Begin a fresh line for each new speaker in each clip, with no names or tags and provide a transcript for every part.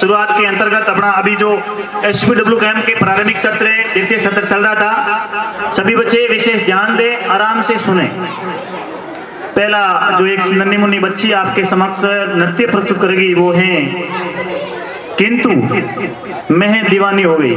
शुरुआत के अंतर्गत अपना अभी जो SPW कैंप के प्रारंभिक सत्र द्वितीय सत्र चल रहा था, सभी बच्चे विशेष ध्यान दें, आराम से सुने। पहला जो एक नन्ही मुन्नी बच्ची आपके समक्ष नृत्य प्रस्तुत करेगी वो है किंतु मैं दीवानी हो गई।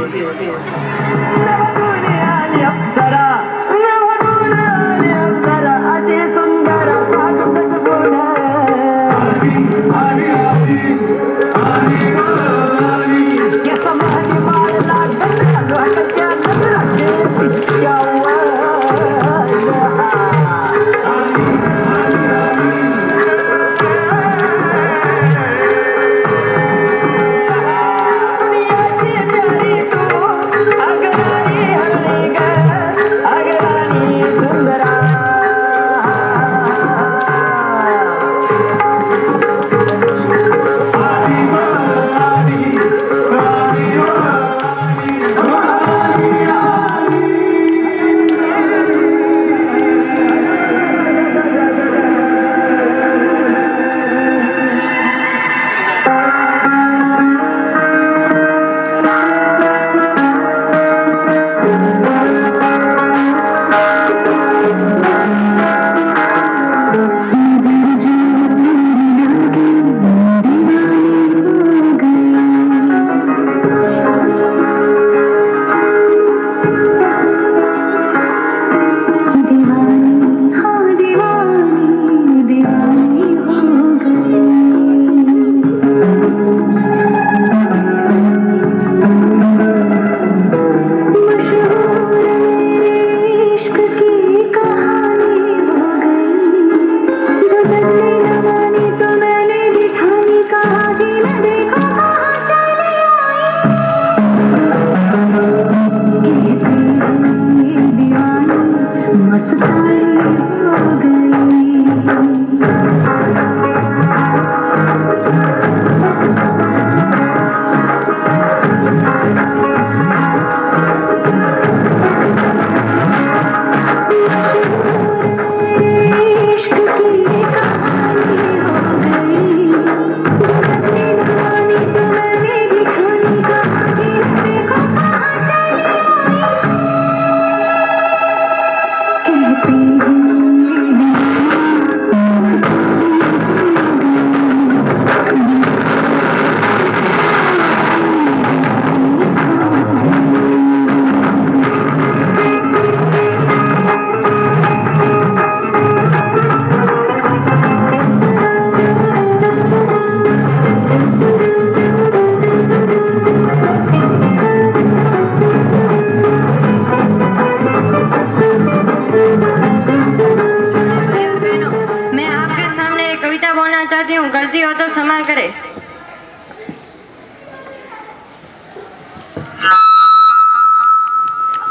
गलती हो तो क्षमा करे।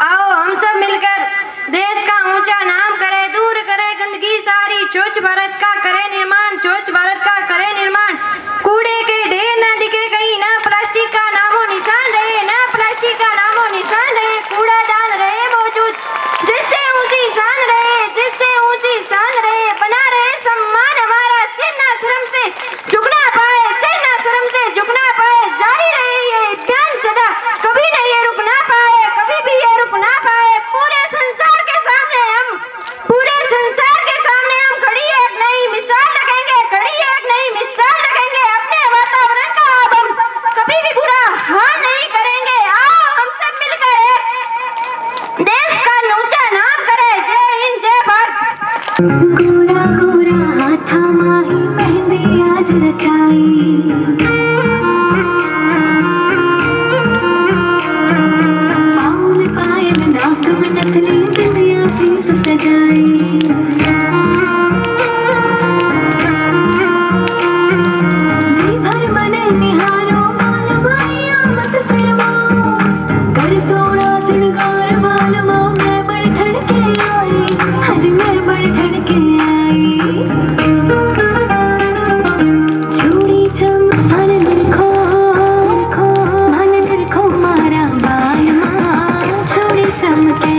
आओ हम सब मिलकर देश का ऊंचा नाम करें, दूर करें गंदगी सारी, स्वच्छ भारत का करें निर्माण, स्वच्छ भारत का करें निर्माण। कूड़े के ढेर न दिखे कहीं, ना प्लास्टिक का नामो निशान रहे, ना प्लास्टिक का नामो निशान रहे। कूड़ादान रहे मौजूद, जिससे ऊंची शान रहे, जिससे ऊंची शान रहे। बना रहे सम्मान हमारा, सिर ना शर्म से झुकना पाए, सिर ना शर्म से झुकना पाए। जारी रहे ये अभियान सदा, कभी नहीं ये रुक ना पाए, कभी भी ये रुक ना पाए। पूरे संसार के सामने हम, पूरे संसार के सामने हम खड़ी एक नई मिसाल रखेंगे, खड़ी एक नई मिसाल रखेंगे। अपने वातावरण का अब हम कभी भी बुरा हाल नहीं करेंगे। आओ हम सब मिलकर एक देश का ऊंचा नाम करें। जय हिंद, जय भारत।
गोरा गोरा हाथा माही मेहंदी आज रचाई, पाँव में पायल नाक में नथनी बिंदिया शीश सजाई। जी भर मने निहारो मालमाइया मत शर्माओ, कर सोना श्रृंगार मालमा मैं बड़ धड़के आई, हज मैं बड़ धड़के आई। चूड़ी चम मन निरखो, मन निरखो मारा बाल माँ, चूड़ी चमके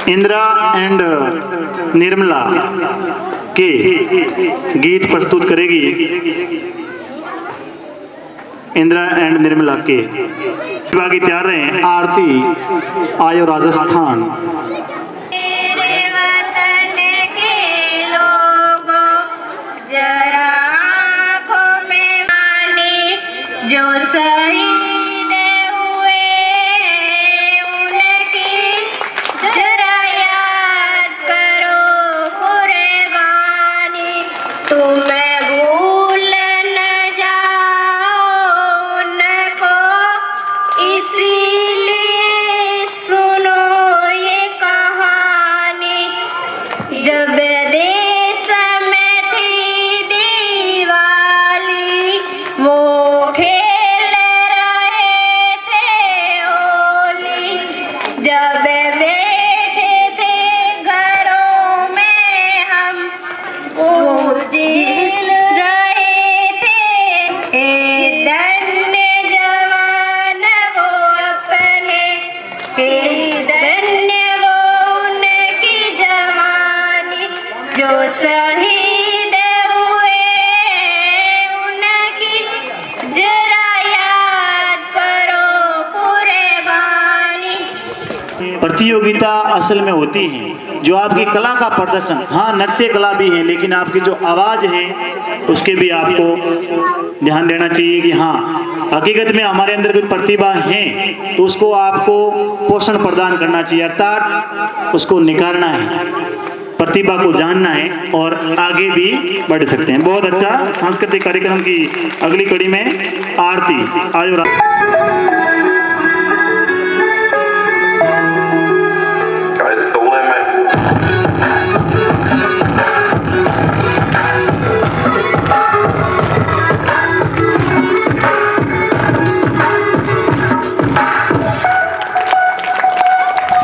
इंदिरा एंड निर्मला के गीत प्रस्तुत करेगी। इंदिरा एंड निर्मला के बाकी तैयार रहे। आरती आयो राजस्थान।
मेरे वतन के लोगों जरा आँखों में पानी जो शहीद हुए उनकी जरा याद करो कुर्बानी तुम्हें भूल न जाओ उनको इसीलिए सुनो ये कहानी जब देश में थी दिवाली वो खेल रहे थे होली जब बैठे थे घरों में हम वो झेल रहे थे ए धन्य जवान वो अपने ए धन्य वो उनकी जवानी जो शहीद हुए उनकी जरा याद करो कुर्बानी।
प्रतियोगिता असल में होती है जो आपकी कला का प्रदर्शन, हाँ नृत्य कला भी है, लेकिन आपकी जो आवाज़ है उसके भी आपको ध्यान देना चाहिए कि हाँ हकीकत में हमारे अंदर कोई प्रतिभा है तो उसको आपको पोषण प्रदान करना चाहिए, अर्थात उसको निखारना है, प्रतिभा को जानना है और आगे भी बढ़ सकते हैं। बहुत अच्छा सांस्कृतिक कार्यक्रम की अगली कड़ी में आरती आयो
Sky's the limit.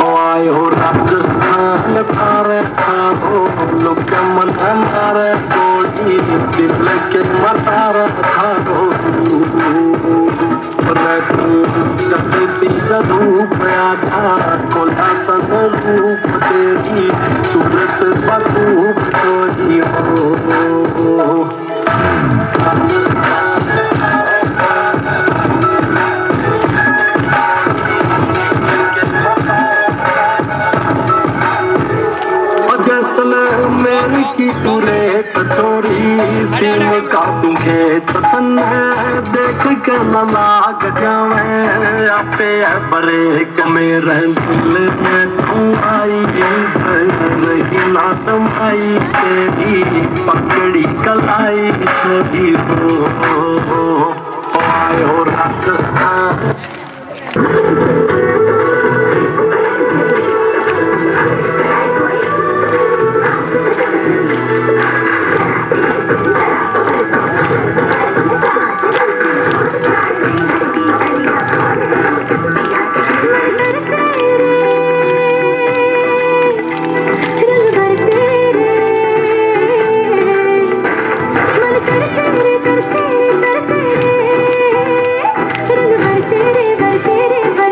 आयो राजस्थान थारे थारो लोक मन हमारे कोई दिल के मतार थारो चलती सधूप आधा कोला सन रूप तेरी सूरत बधूप कोई हो मेरी की तूने कचोरी फिल्म का तुझे तन है देख के न लाग जावे आपे बरे मेरे दिल में तू आई रही ना समाई तेरी पकड़ी कलाई छोड़ी हो आयो राजस्थान।
बरसे रे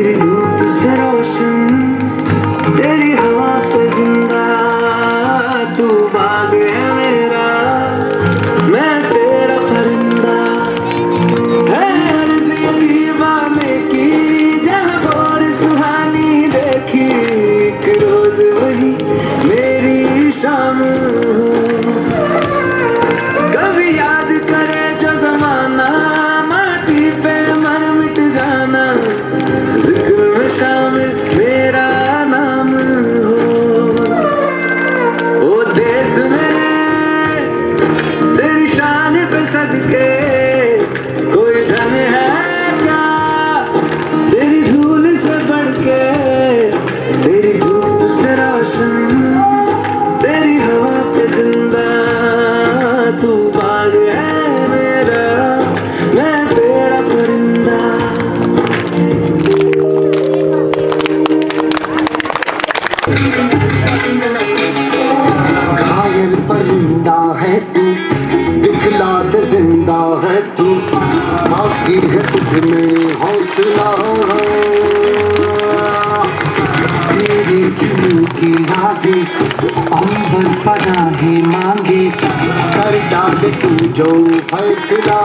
तेरी धूप से रोशन, तेरी हवा पे जिंदा, तू बाग है मेरा, मैं तेरा परिंदा। है अर्ज़ी दीवाने की, जहाँ और सुहानी देखी, एक रोज वही मेरी शाम हो। कभी याद करे जो जमाना, माटी पे मर मिट जाना, जिक्र में शामिल मेरा नाम हो। ओ देश में तेरी शान पे सदके, कोई धन है क्या तेरी धूल से बढ़ के, तेरी धूप से रोशन, तेरी हवा पे जिंदा, तू बाग है मेरा, मैं तेरा परिंदा। घायल परिंदा है तू, दिखला दे जिंदा है तू, बाकी है तुझ में हौसला। तेरी जुनून की आगे अंबर पनाहे मांगे, कर डाले तू जो फैसला।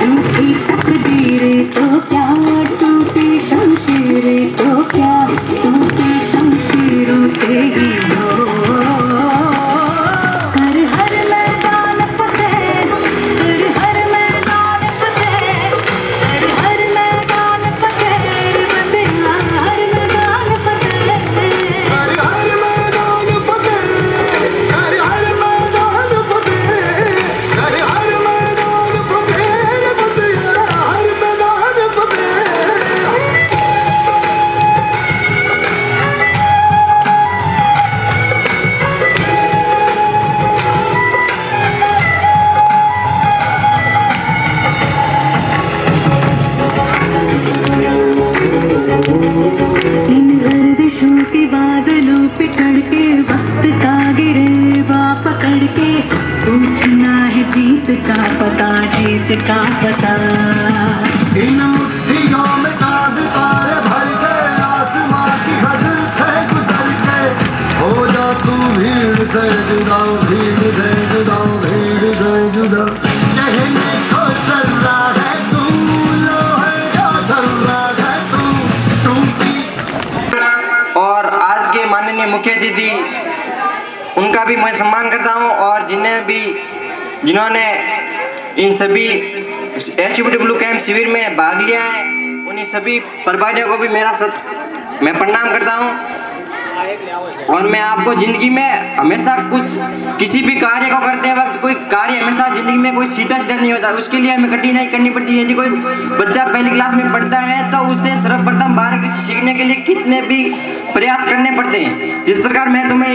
रूठी तकदीरें तो क्या, टूटी शमशीरें तो क्या, टूटी शमशीरों से ही हो। कर हर मैदान फतेह, कर हर मैदान फतेह, कर हर मैदान फतेह, बंदिया हर मैदान फतेह।
कर हर मैदान फतेह, कर हर मैदान फतेह, कर हर मैदान फतेह, बंदिया हर मैदान फतेह।
इन गर्दिशों के बादलों पे चढ़ के, वक्त का गिरेबा पकड़ के, पूछना है जीत का पता, जीत का पता।
इन मुट्ठियों में कांध तारे भर के, आसमां की हद से गुजर के, हो जा तू भीड़ से जुदा, भीड़ से जुदा, भीड़ से जुदा। कहने को चल रहा है तू, लो है क्या चल रहा है तू, टूटी।
और आज के माननीय मुख्य अतिथि, उनका भी मैं सम्मान करता हूं, और जिन्होंने इन सभी HWW कैंप शिविर में भाग लिया है, उन्हीं सभी प्रभारियों को भी मैं प्रणाम करता हूं। और मैं आपको जिंदगी में हमेशा किसी भी कार्य को करते वक्त, कोई कार्य हमेशा जिंदगी में कोई सीधा नहीं होता, उसके लिए हमें कठिनाई करनी पड़ती है। यदि कोई बच्चा पहली क्लास में पढ़ता है तो उसे सर्वप्रथम बाहर कृषि सीखने के लिए कितने भी प्रयास करने पड़ते हैं। जिस प्रकार मैं तुम्हें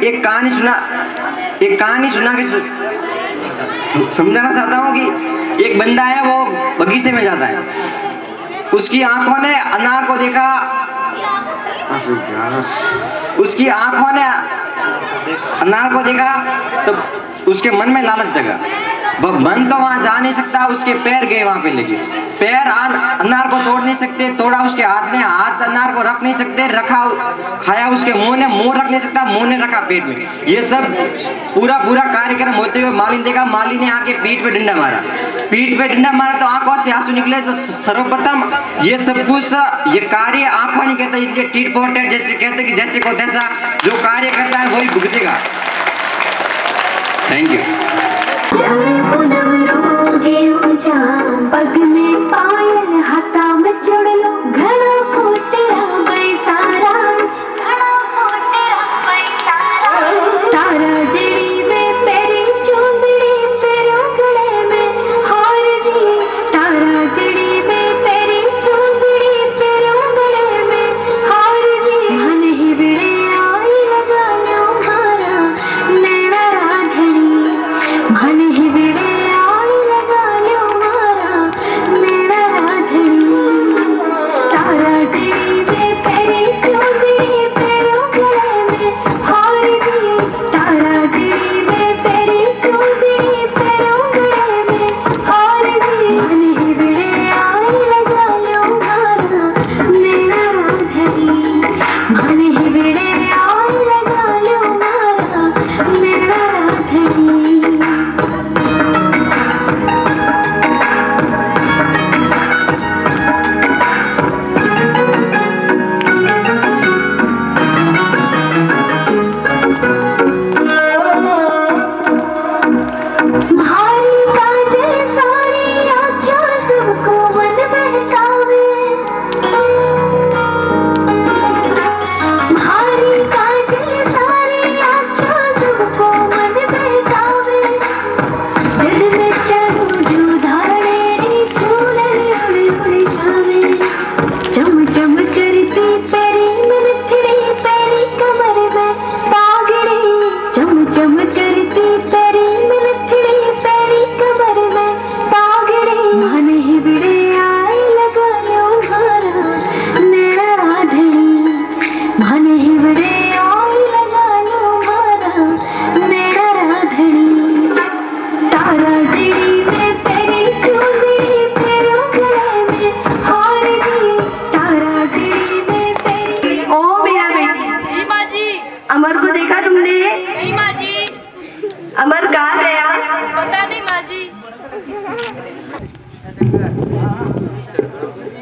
एक कहानी सुना के समझाना चाहता हूँ कि एक बंदा है, वो बगीचे में जाता है, उसकी आंखों ने अनार को देखा, उसकी आंखों ने अनार को देखा तो उसके मन में लालच जगा। वह मन तो वहां जा नहीं सकता, उसके पैर गए वहां पे लगे, पैर अनार को तोड़ नहीं सकते, तोड़ा उसके हाथ ने, हाथ अनार को रख नहीं सकते, रखा खाया उसके मुंह ने, मुंह रख नहीं सकता, मुंह ने रखा पेट में। ये सब पूरा कार्यक्रम होते हुए माली ने देखा, माली ने आके पीठ पे डंडा मारा, पीठ पे डंडा मारा तो आंखों से आंसू निकले। तो सर्वप्रथम ये सब कुछ, ये कार्य आंखों नहीं कहता, इसलिए टीट पोट जैसे कहते कि जैसे को तैसा, जो कार्य करता है वही भुगतेगा। Thank you.
पग में पायल हाथा में चढ़ लो, घड़ा फूटेरा बैसाराज, घड़ा फूटेरा बैसाराज। तारा जड़ी में पेरी चूंदड़ी, पेरो गले में हार जी, तारा जड़ी में पेरी चूंदड़ी, पेरो गले में हार जी। मन ही बिड़े आई लगा लो मारा नैना राधड़ी, मन ही बिड़े आई लगा लो मारा नैना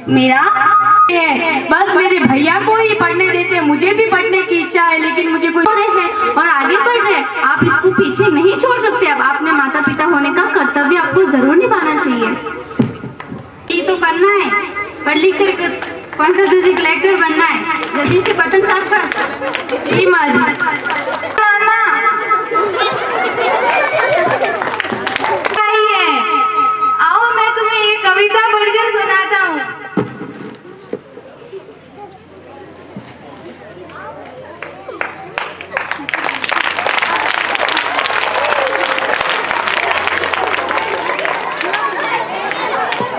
मीरा
बस मेरे भैया को ही पढ़ने देते, मुझे भी पढ़ने की इच्छा है लेकिन मुझे कोई
रहे हैं और आगे बढ़ रहे हैं, आप इसको पीछे नहीं छोड़ सकते। अब आपने माता पिता होने का कर्तव्य आपको जरूर निभाना चाहिए। ये तो करना है, पढ़ लिख कर कौन सा तुझे कलेक्टर बनना है, जल्दी से बटन साफ कर।
जी माँ जी। आओ मैं तुम्हें ये कविता पढ़कर सुनाता हूँ।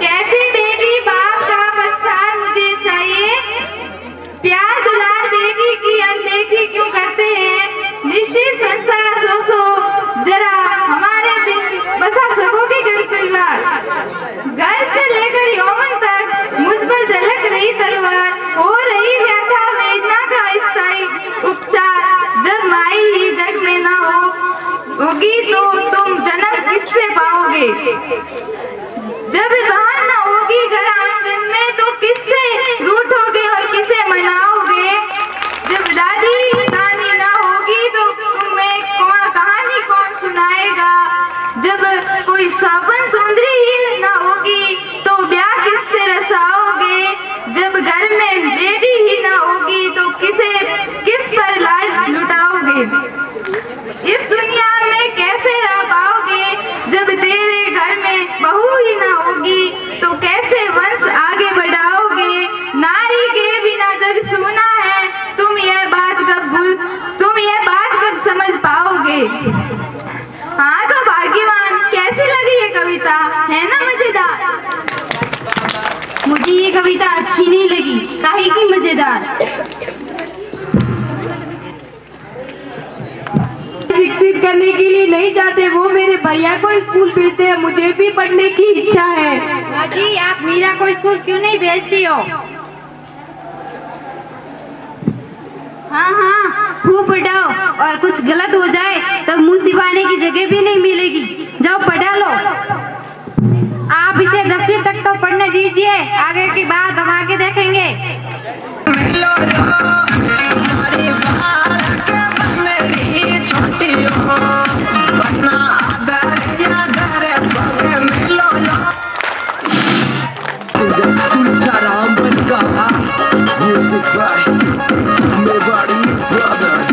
कहती बेटी बाप का पछाड़ मुझे चाहिए, प्यार दुलार बेटी की अनदेखी क्यों करते हैं, निश्चित संसार सोचो जरा हमारे बिन बसा सकोगे घर परिवार, घर से लेकर यौवन तक मुझ पर झलक रही तलवार, हो रही व्यथा वेदना का स्थायी उपचार, जब माई ही जग में ना होगी तो तुम जन्म किससे पाओगे, जब बहन न होगी घर आंगन में तो किससे रूठोगे और किसे मनाओगे, जब दादी नानी ना होगी तो तुम्हें कहानी कौन सुनाएगा, जब कोई सपन सुंदरी ही ना होगी तो ब्याह किससे रसाओगे, जब घर में बेटी ही ना होगी तो किस पर लाड लुटाओगे, इस दुनिया में कैसे रह पाओगे, जब तेरे घर में बहू ही ना होगी तो कैसे वंश आगे बढ़ाओगे, नारी के बिना जग सूना है, तुम यह बात कब समझ पाओगे। हाँ तो भाग्यवान, कैसी लगी ये कविता, है ना मजेदार।
मुझे ये कविता अच्छी नहीं लगी, काहे की मजेदार।
शिक्षित करने के लिए नहीं चाहते, वो मेरे भैया को स्कूल भेजते हैं, मुझे भी पढ़ने की इच्छा है।
जी आप मीरा को स्कूल क्यों नहीं भेजती हो। हाँ खूब पढ़ाओ और कुछ गलत हो जाए तो मुंह सिपाने की जगह भी नहीं मिलेगी, जाओ पढ़ा लो।
आप इसे 10वीं तक तो पढ़ने दीजिए, आगे की बात हम आगे देखेंगे।
Music by Mewari Brothers.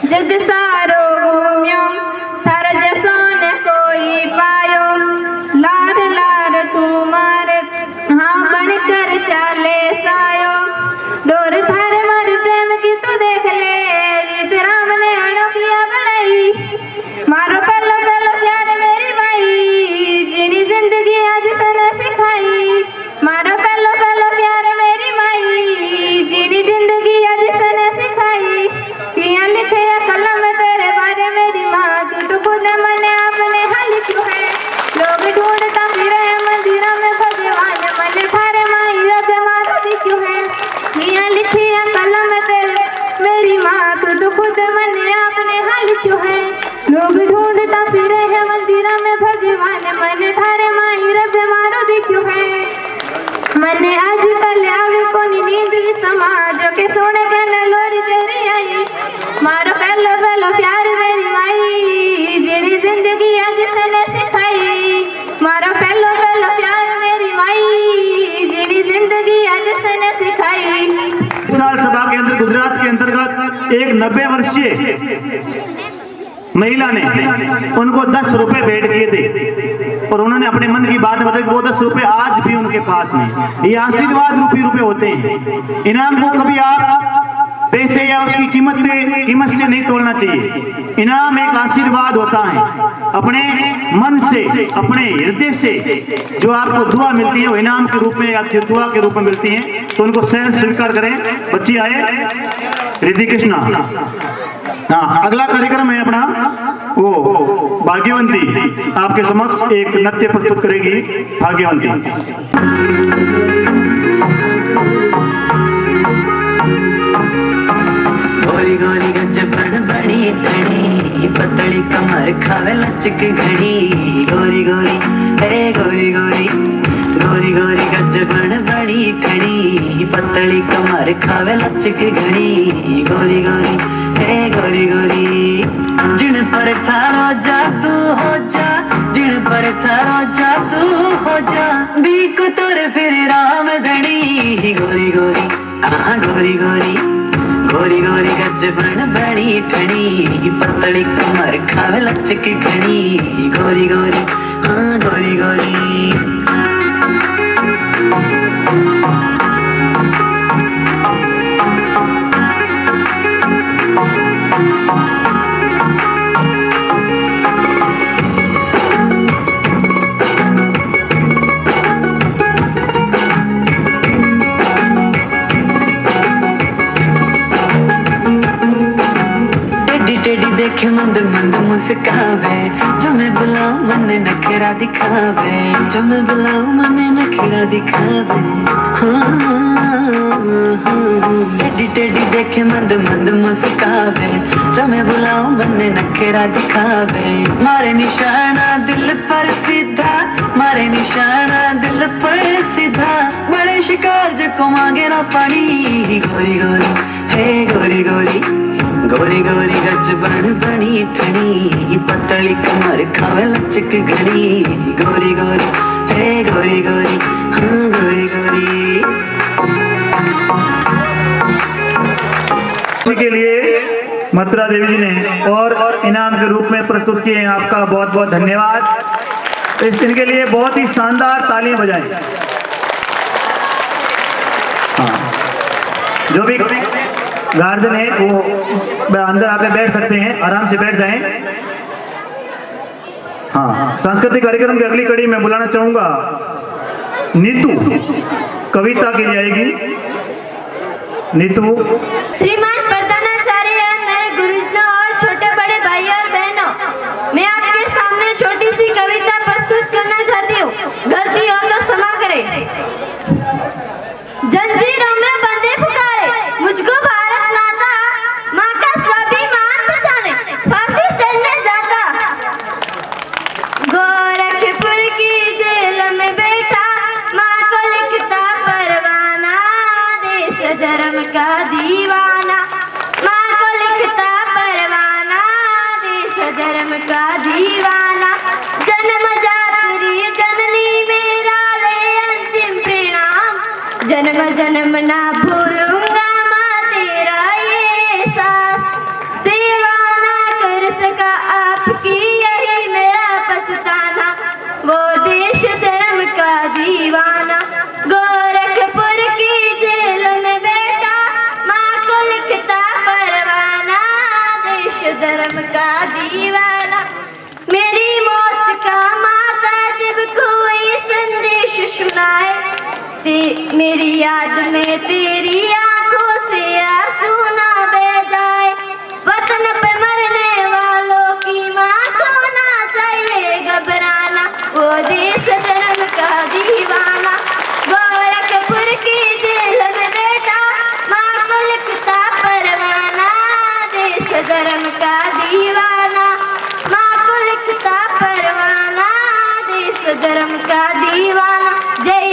जग सारो घूम्यो थार जैसो न कोई पायो लार लार तू मार हाँ बनकर चाले सायो डोर थारे मारे प्रेम की तू देख ले रीत राम ने अणकिया बनाई मारो पहलो पहलो प्यार मेरी माई जीनी जिंदगी आज सने सिखाई मारो पहलो पहलो प्यार मेरी माई जीनी जिंदगी आज सने सिखाई किया लिखे या कलम तेरे बारे मेरी माँ तू तो खुद मने अपने हाल क्यों है लोग ढूंढता फिरे मंदिरों में भगवान मन थारे माई रब मारो भी क्यों है किया लिखे या कलम तेरे मेरी माँ तू तो खुद मने अपने हाल क्यों है लोग ढूंढता फिरे हैं मंदिरों में भगवान मन थारे माई रब मारो दी क्यों है मने आजकल आवे कोनी नींद भी समाज के सोने के नलोरी तेरी आई मारो पहलो पहलो प्यार मेरी माई जिनी जिंदगी आज सने सिखाई मारो पहलो पहलो प्यार मेरी माई जिनी जिंदगी आज सने सिखाई।
विशाल सभा के अंदर गुजरात के अंतर्गत एक 90 वर्षीय महिला ने उनको 10 रुपए भेंट किए थे और उन्होंने अपने मन की बात बताई। वो 10 रुपए आज भी उनके पास में ये आशीर्वाद रूपी रुपए होते हैं। इनाम को कभी आप पैसे या उसकी कीमत से नहीं तोड़ना चाहिए। इनाम एक आशीर्वाद होता है। अपने मन से अपने हृदय से जो आपको दुआ मिलती है वो इनाम के रूप में या दुआ के रूप में मिलती है तो उनको सहज स्वीकार करें। बच्ची आए रिद्धि कृष्णा। हाँ, अगला कार्यक्रम है अपना वो भाग्यवंती आपके समक्ष एक नृत्य प्रस्तुत करेगी। भाग्यवंती
गोरी गोरी गज बड़ी टणी पतली कमर खावे लचक घड़ी गोरी गोरी हे गोरी गोरी गोरी गोरी गज बड़ी टणी पतली कमर खावे लचक घड़ी गोरी गोरी हे गोरी गोरी जिन पर थारो जा तू हो जा जिन पर थारो जा तू हो जा बीक तोर फिर राम धनी गोरी गोरी आहा गोरी गोरी गोरी गोरी गज बड़ी ठणी पतली कमर खावे लचक घड़ी गोरी गोरी हाँ गोरी गोरी टेढ़ी देखे मंद मंद मुस्कावे जो मैं बुलाऊं मन नखरा दिखावे जो मैं बुलाऊं मन नखरा दिखावे टेढ़ी टेढ़ी देखे मंद मंद मुस्कावे जो मैं बुलाऊं मन नखरा दिखावे मारे निशाना दिल पर सीधा मारे निशाना दिल पर सीधा बड़े शिकार जो को मांगे ना पानी गोरी गोरी हे गोरी गोरी गोरी गोरी गज बड़ी ठणी पतली कमर खावे लचक घड़ी गोरी गोरी हे गोरी गोरी हाँ गोरी गोरी।
के लिए मथुरा देवी जी ने और इनाम के रूप में प्रस्तुत किए हैं। आपका बहुत बहुत धन्यवाद। इस दिन के लिए बहुत ही शानदार तालियां बजाएं। हाँ, जो भी गार्जियन है वो अंदर आकर बैठ सकते हैं, आराम से बैठ जाएं। हाँ, सांस्कृतिक कार्यक्रम की अगली कड़ी में बुलाना चाहूंगा नीतू कविता के लिए आएगी। नीतू।
श्रीमान प्रधानाचार्य, मेरे गुरुजनों और छोटे बड़े भाई और बहनों, मैं आपके सामने छोटी सी कविता प्रस्तुत करना चाहती हूँ। गलती हो तो क्षमा करें। जंजीरों में बंधे पुकारे मुझको भारत माता, माँ का स्वाभिमान बचाने फांसी चढ़ने जाता। गोरखपुर की जेल में बैठा माँ को लिखता परवाना, देश धर्म का दीवाना। माँ को लिखता परवाना, देश धर्म का दीवाना। जन्म जातरी जननी मेरा ले अंतिम प्रणाम, जन्म जन्म ना भूलूंगा माँ तेरा ये साथ सेवा
मेरी याद में तेरी आंखों से आंसू ना बह जाए, वतन पे मरने वालों की माँ को ना चाहिए घबराना, वो देश धर्म का दीवाना गोरखपुर की जेल में बैठा माँ को लिखता परवाना, देश धर्म का दीवाना माँ को लिखता परवाना, देश धर्म का दीवाना। जय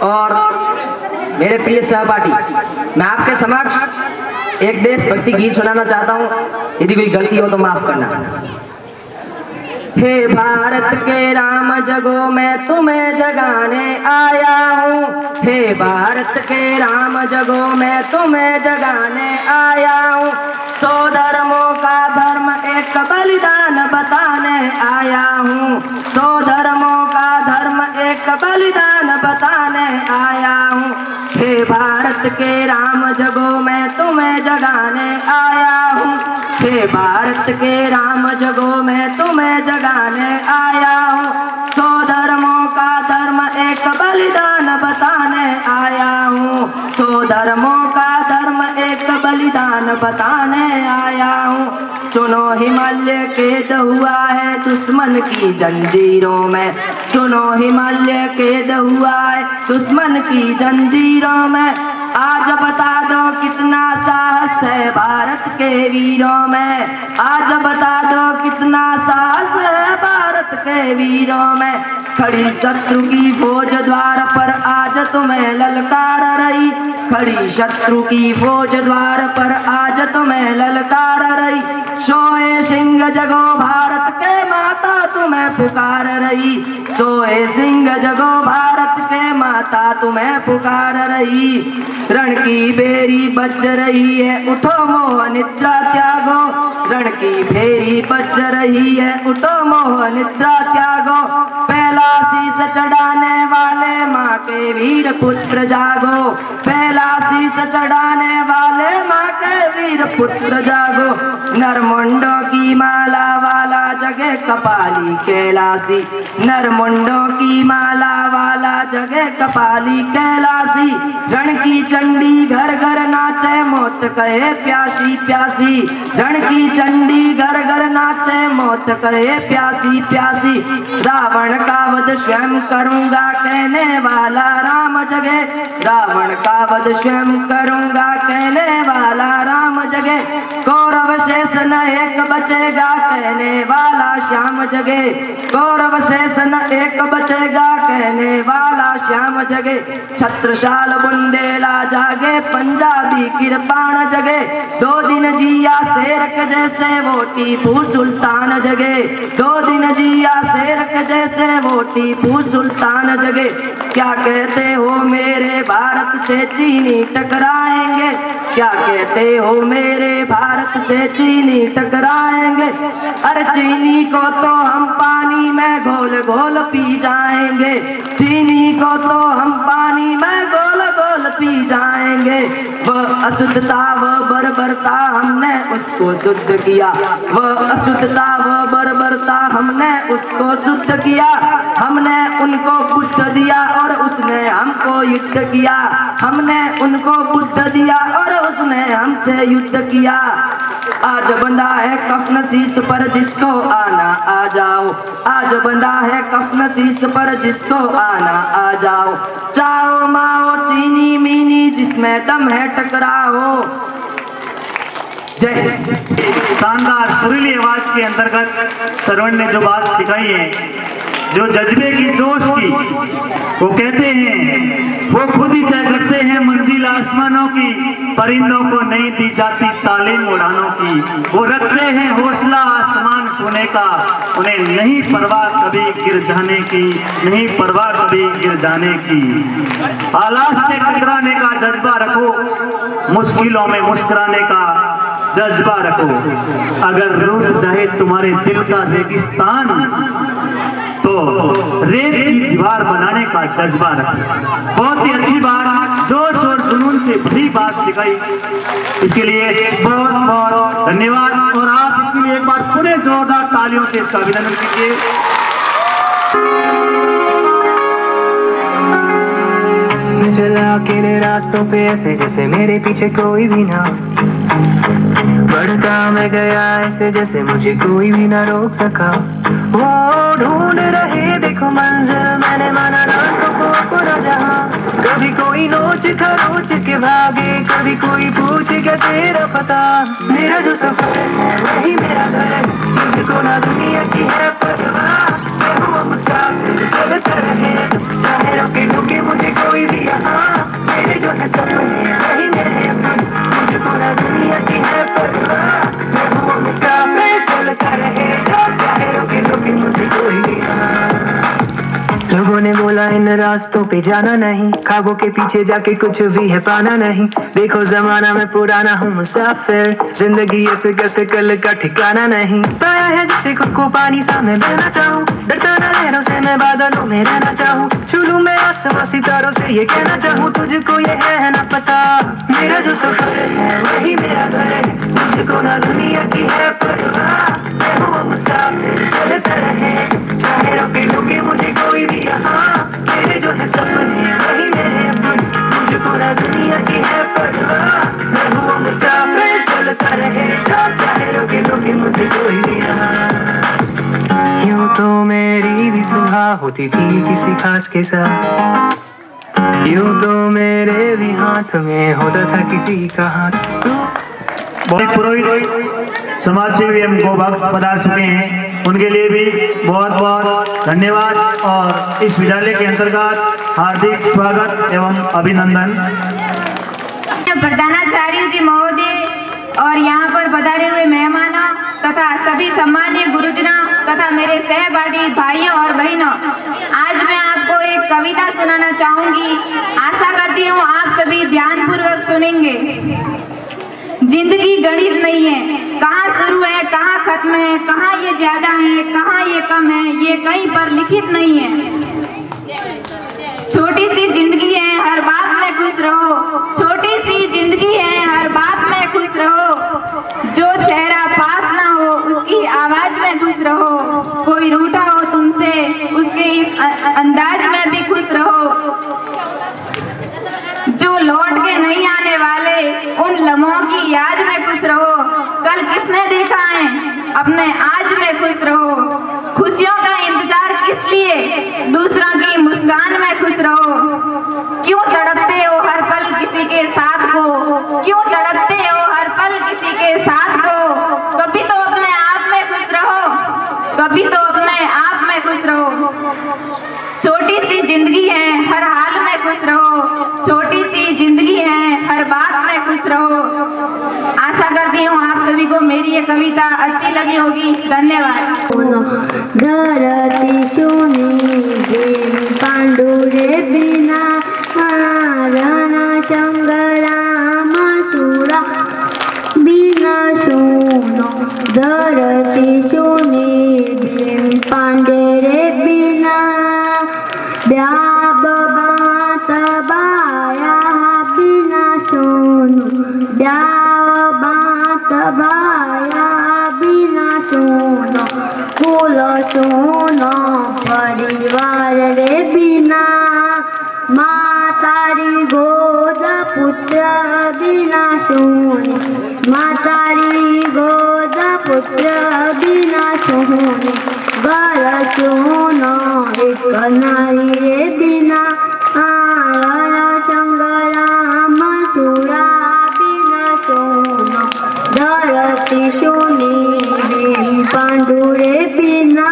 और मेरे प्रिय सहपाठी, मैं आपके समक्ष एक देशभक्ति गीत सुनाना चाहता हूँ, यदि कोई गलती हो तो माफ करना। हे भारत के राम जगो मैं तुम्हें जगाने आया हूँ, हे भारत के राम जगो मैं तुम्हें जगाने आया हूँ, 100 धर्मों का धर्म एक बलिदान बताने आया हूँ, 100 धर्मों का धर्म एक बलिदान बताने आया हूँ, हे भारत के राम जगो मैं तुम्हें जगाने आया हूँ, हे भारत के राम जगो मैं तुम्हें जगाने आया हूँ, 100 धर्मों का धर्म एक बलिदान बताने आया हूँ, 100 धर्मों का धर्म एक बलिदान बताने आया हूँ। सुनो हिमालय कैद हुआ है दुश्मन की जंजीरों में, सुनो हिमालय कैद हुआ है दुश्मन की जंजीरों में, आज बता दो कितना साहस है भारत के वीरों में, आज बता दो कितना साहस है भारत के वीरों में, खड़ी शत्रु की फौज द्वार पर आज तुम्हें ललकार रही, खड़ी शत्रु की फौज द्वार पर आज तुम्हें ललकार रही, सोए सिंह जगो भारत के माता तुम्हें पुकार रही, सोए सिंह जगो भारत के माता तुम्हें पुकार रही, रण की बेरी बज रही है उठो मोह निद्रा त्यागो, रण की बेरी बज रही है उठो मोह निद्रा त्यागो, पहला शीश चढ़ाने वाले माँ के वीर पुत्र जागो, पहला शीश चढ़ाने वाले माँ के वीर पुत्र जागो, नरमुंडों की माला वाला जगह कपाली कैलासी, नरमुंडों की माला वाला जगह कपाली कैलासी, रण की चंडी घर घर नाचे मौत कहे प्यासी प्यासी, रण की चंडी घर घर नाचे मौत कहे प्यासी प्यासी, रावण का वध स्वयं करूंगा कहने वाला राम जगे, रावण का वध स्वयं करूंगा कहने वाला राम जगे, कौरव शेष न एक बचेगा कहने वाला श्याम जगे, कौरव शेष न एक बचेगा कहने वाला श्याम जगे, छत्रसाल बुंदेला जागे पंजाबी किरपाण जगे, 2 दिन जिया शेरक जैसे वो टीपू सुल्तान जगे, 2 दिन जिया शेरक जैसे वो टीपू सुल्तान जगे, क्या कहते हो मेरे भारत से चीनी टकराएंगे, क्या कहते हो मेरे भारत से चीनी टकराएंगे, अरे चीनी को तो हम पानी में घोल घोल पी जाएंगे, चीनी को तो हम पानी में घोल घोल पी जाएंगे, वह अशुद्धता वह बर्बरता हमने उसको शुद्ध किया, वह अशुद्धता वह बर्बरता हमने उसको शुद्ध किया, हमने उनको बुद्ध दिया और उसने हमको युद्ध किया, हमने उनको बुद्ध दिया और उसने हमसे युद्ध किया, आज बंधा है कफन शीश पर जिसको आना आ जाओ, आज बंधा है कफन शीश पर जिसको आना आ जाओ, चाओ माओ चीनी मीनी जिसमें दम है टकराओ। जय।
शानदार सुरीली आवाज के अंतर्गत श्रवण ने जो बात सिखाई है, जो जज्बे की जोश की, वो कहते हैं वो खुद ही तय करते हैं मंजिल आसमानों की, परिंदों को नहीं दी जाती तालीम उड़ानों की, वो रखते हैं हौसला आसमान छूने का, उन्हें नहीं परवाह कभी गिर जाने की, नहीं परवाह कभी गिर जाने की, हालात से टकराने का जज्बा रखो, मुश्किलों में मुस्कुराने का जज्बा रखो, अगर रूठ जाए तुम्हारे दिल का रेगिस्तान तो रेत की दीवार बनाने का जज्बा रखो। बहुत ही अच्छी बात, जोश और जुनून से भरी बात सिखाई, इसके लिए बहुत बहुत धन्यवाद। और आप इसके लिए एक बार पूरे जोरदार तालियों से इसका अभिनंदन कीजिए।
चला अकेले रास्तों पे ऐसे जैसे मेरे पीछे कोई भी ना। बढ़ता मैं गया ऐसे जैसे मुझे कोई भी ना रोक सका। वो ढूंढ रहे देखो मंजिल, मैंने माना रास्तों को पूरा जहां। कभी कोई नोच खरोच के भागे, कभी कोई पूछे क्या तेरा पता। मेरा जो सफर है वही मेरा घर है, मुझको ना दुनिया की है परवाह। मैं हूँ मुसाफिर चलता रहे, चाहे रोके टोके मुझे कोई भी यहाँ। मेरे जो है सपने वही मेरे अपन, मुझको ना दुनिया की है परवाह। मैं हूँ मुसाफिर चलता रहे, चाहे रोके टोके मुझे कोई भी यहाँ। लोगों ने बोला इन रास्तों पे जाना नहीं, ख्वाबों के पीछे जाके कुछ भी है पाना नहीं। देखो जमाना में पुराना हूँ मुसाफिर, जिंदगी ऐसे कैसे कल का ठिकाना नहीं। पाया है जैसे खुद को पानी सामने बहना चाहूँ, डरता ना लहरों से मैं बादलों में रहना चाहूँ। छू लूं मैं आसमां सितारों से ये कहना चाहूँ, तुझको ये है ना पता। मेरा जो सफर है वही मेरा घर है, मुझको ना दुनिया की है परवाह। मैं हूँ मुसाफिर चलता रहे, चाहे रोके टोके मुझे कोई भी यहाँ। मेरे जो है सपने वही मेरे अपन, मुझको ना दुनिया की है परवाह। मैं हूँ मुसाफिर चलता रहे, चाहे रोके टोके मुझे कोई भी यहाँ। यूं तो मेरी भी सुबह होती थी किसी खास के साथ, यूं तो मेरे भी हाथ में होता था किसी का हाथ।
बहुत पुरोहित समाज सेवी हमको भक्त पधार चुके हैं, उनके लिए भी बहुत बहुत धन्यवाद और इस विद्यालय के अंतर्गत हार्दिक स्वागत एवं अभिनंदन।
प्रधानाचार्य जी महोदय और यहाँ पर पधारे हुए मेहमानों तथा सभी सम्मानीय गुरुजनों तथा मेरे सहपाठी भाइयों और बहनों, आज मैं आपको एक कविता सुनाना चाहूंगी। आशा करती हूँ आप सभी ध्यानपूर्वक सुनेंगे। जिंदगी गणित नहीं है, कहाँ शुरू है कहाँ खत्म है, कहाँ ये ज्यादा है कहाँ ये कम है, ये कहीं पर लिखित नहीं है। छोटी सी जिंदगी है हर बात में खुश रहो, छोटी सी जिंदगी है हर बात में खुश रहो। जो चेहरा पास ना हो उसकी आवाज में खुश रहो, कोई रूठा हो तुमसे उसके इस अंदाज में भी खुश रहो। जो लौट के नहीं आने वाले उन लम्हों की याद में खुश रहो। कल किसने देखा है अपने आज में खुश रहो। खुशियों का इंतजार किस लिए, दूसरों की मुस्कान में खुश रहो। क्यों तड़पते हो हर पल किसी के साथ को, क्यों तड़पते हो हर पल किसी के साथ को। कभी तो अपने आप में खुश रहो, कभी तो अपने आप में खुश रहो। छोटी सी जिंदगी है हर हाल में खुश रहो, छोटी सी जिंदगी है हर बात में खुश रहो। आशा करती हूँ आप सभी को मेरी ये कविता अच्छी लगी होगी। धन्यवाद।
धरती सुनी पांडुरे बिना रण चंगरा मथुरा बिना सुनो। धरती सुनी पांडुरे बिना ब्याब बात बाया बिना सुनो। ब्याब बात बाया बिना सुनो। कुल सुनो परिवार रे बिना मातारी गोद पुत्र बिना सुनो। मातारी गोद पुत्र बिना सुनो। घर सुनो एक नारी रे बिना रण संग्राम मथुरा बिना सुनो। धरती सुनी पांडुरे बिना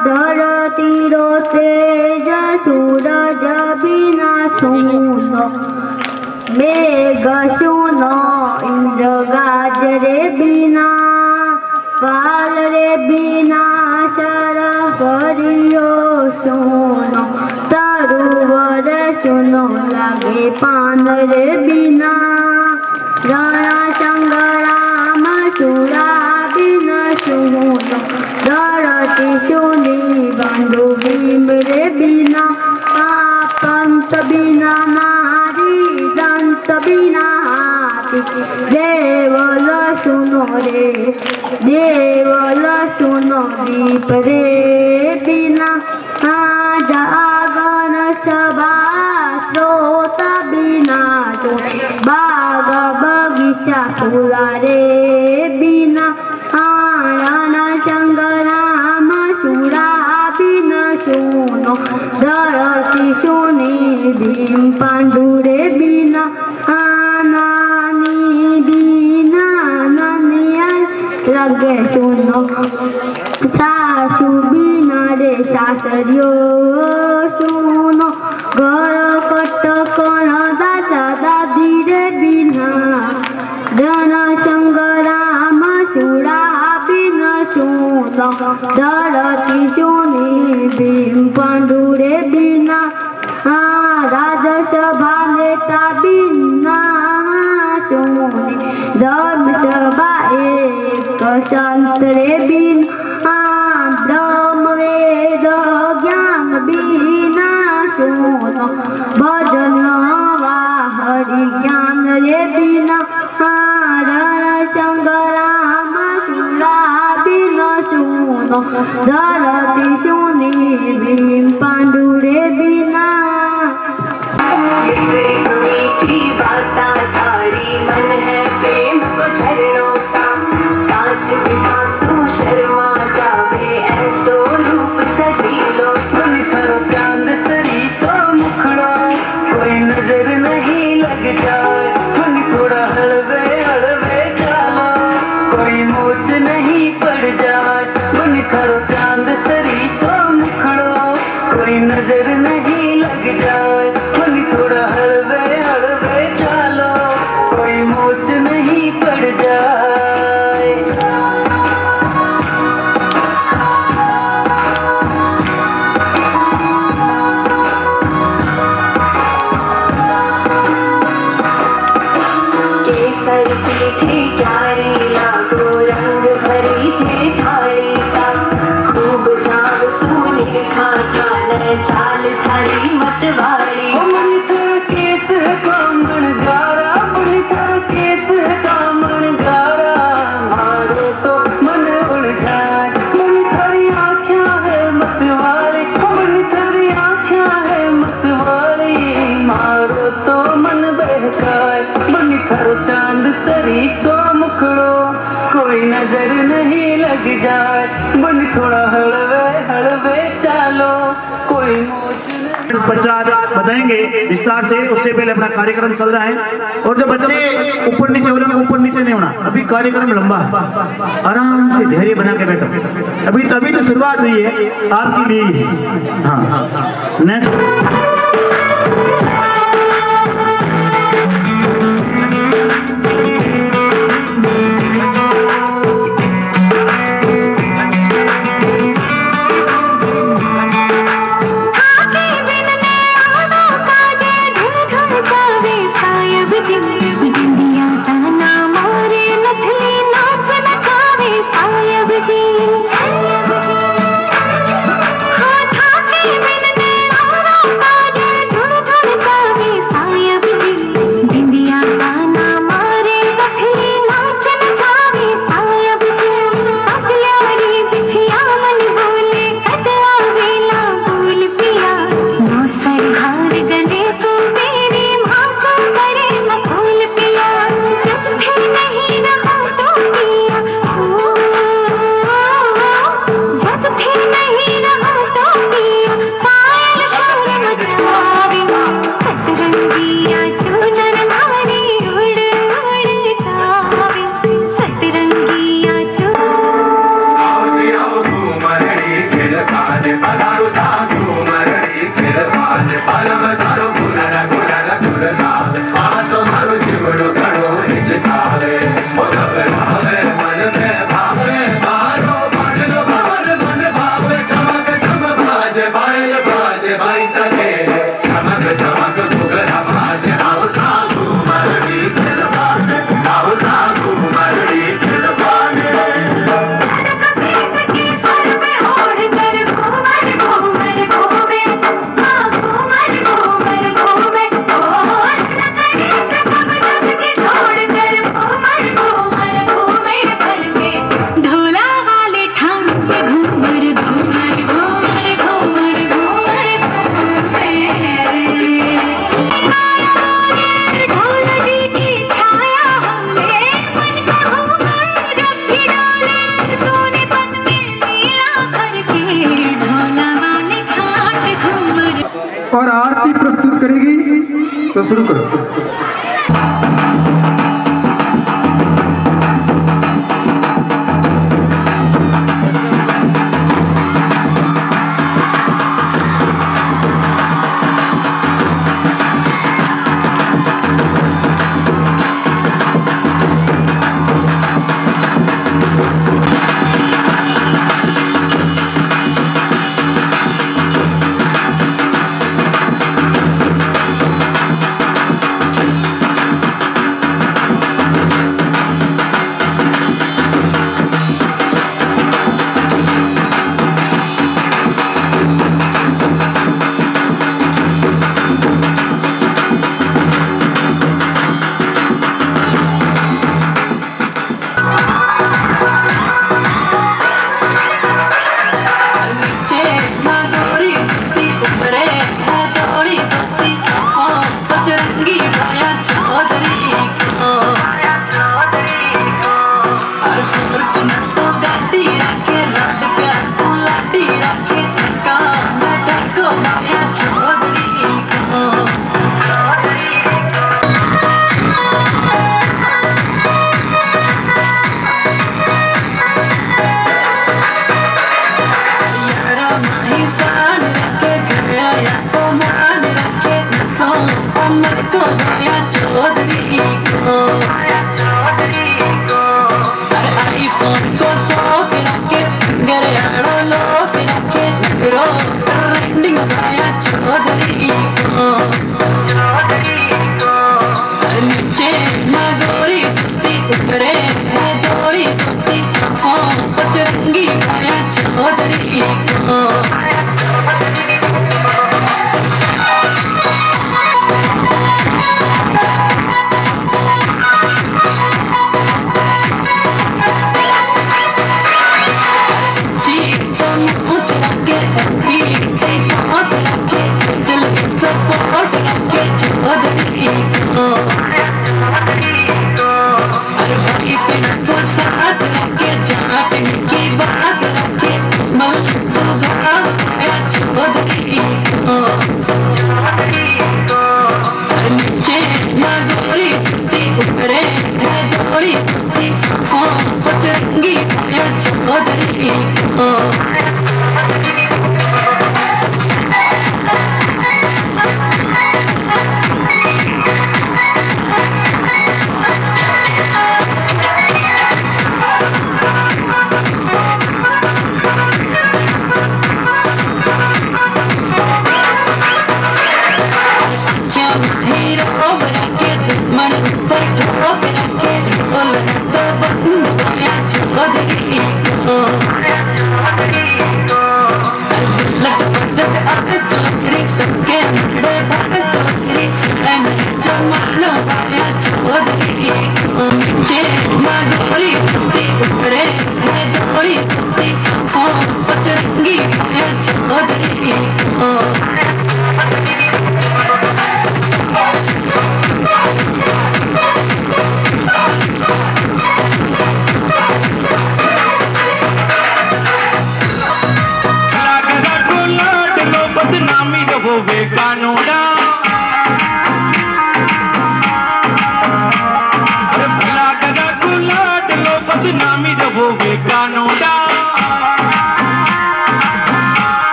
धरती रो तेज सूरज बिना सुनो। मेघ सुनो इंद्र गाज रे बिना काल रे बिना शर परियो सुनो। तरुवर सुनो लागे पान रे बिना रण संग्राम मथुरा बिना सुनो। धरती सुनी बंधु भीम रे बिना पंत बिना नारी दंत बिना हाथी। देवल सुनो रे देवल सुनो दीप रे बिना जागरण सभा फूला रे बिना राणा संग्राम सुरा बिन सुनो धरती सुनी भीम पांडु रे बिना नानी बिना नानिया लगे सुनो सासू बिना रे सासरियो सुनो घर कट कर दादा दादी रे बिना रण संग्राम सुरा बिन सुनो धरती सुनी भीम पांडु रे बिना राजसभा नेता बिना सुनी धर्म सभा एक संत रे बिना ब्रह्म वेद ज्ञान बिना सुनो भजन हरि ज्ञान रे बिना रण संग्राम सुरा बिन सुनो धरती सुनी भीम पांडु रे बिना
मीठी बाता तारी मन है प्रेम को झरणों सा कांच बिहासो शर्मा जावे ऐसो रूप सजीलो
सुनी थारो चांद सरी सो मुखड़ा कोई नजर नहीं लग जाए सुनी थोड़ा हलवे हलवे चालो कोई मोच नहीं पड़ जाए सुनी थारो चांद सरी सो मुखड़ा कोई नजर नहीं लग जाए सुनी थोड़ा हलवे हलवे चालो कोई मोच नहीं पड़ जाए
केसर की थी प्यारी लागो रंग भरी थे थाली सा खूब जाम सोने खा जाने चाल थारी मतवाली
मनी तेरा केस है कामण गारा मनी तेरा केस है कामण गारा मारो तो मन उड़ जाए मनी तेरी आँखें है मतवाली मनी तेरी आँखें है मतवाली मारो तो मन बहकाए मनी थारो चांद सरी सो मुखड़ो कोई नजर नहीं लग जाए मनी थोड़ा हलवे हलवे चालो कोई मोच नहीं
पश्चात बताएंगे विस्तार से। उससे पहले अपना कार्यक्रम चल रहा है और जो बच्चे ऊपर नीचे हो रहे हैं ऊपर नीचे नहीं होना। अभी कार्यक्रम लंबा है, आराम से धैर्य बना के बैठो। अभी तो शुरुआत हुई है आपके लिए। हाँ नेक्स्ट
और आरती प्रस्तुत करेगी, तो शुरू करो।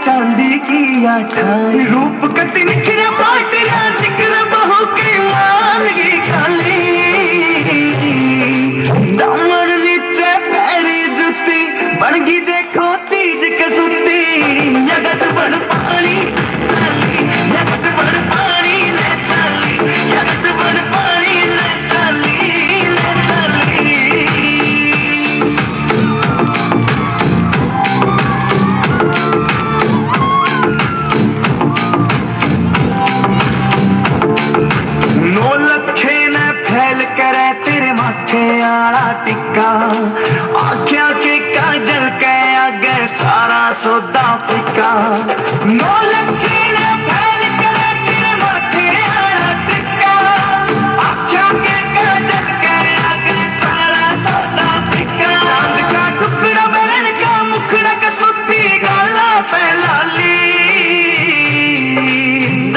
चांदी की आठाई रूप कति निखरे पाटिया जिक्र बहू के मान की खाली दामन नीचे पैरी जुती बनगी देखो चीज कसुती यगज बड़ पानी चली यगज बड़ पानी ले चली यगज बड़ पानी ले चली ले चली नो लखे न फैल करे तेरे माथे आला टिक्का आख्या के काजल के आगे सारा सौदा फिका नो लखे न फैल करे तेरे माथे आला टिक्का आख्या के काजल के आगे सारा सौदा फिका चांद का टुकड़ा बहन का मुखड़ा कसुती गाला पहला ली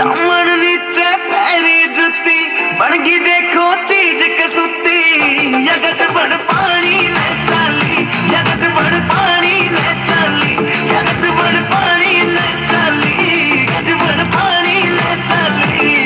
दामन नीचे पैरी जुती बनगी देखो चीज कसुती यगज बड़ पानी ले चली यगज बड़ पानी ले चली यगज बड़ पानी ले चली यगज बड़ पानी ले चली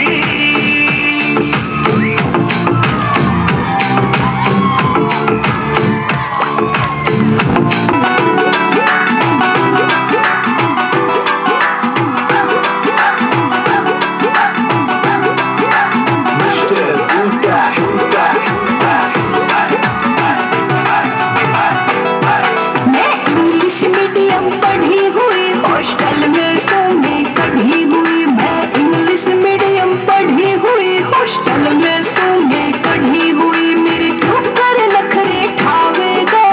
मैं इंग्लिश मीडियम पढ़ी हुई हॉस्टल में सोने कढ़ी हुई मैं इंग्लिश मीडियम पढ़ी हुई हॉस्टल में सोने कढ़ी हुई मेरे ऊपर लखरे ठावेगा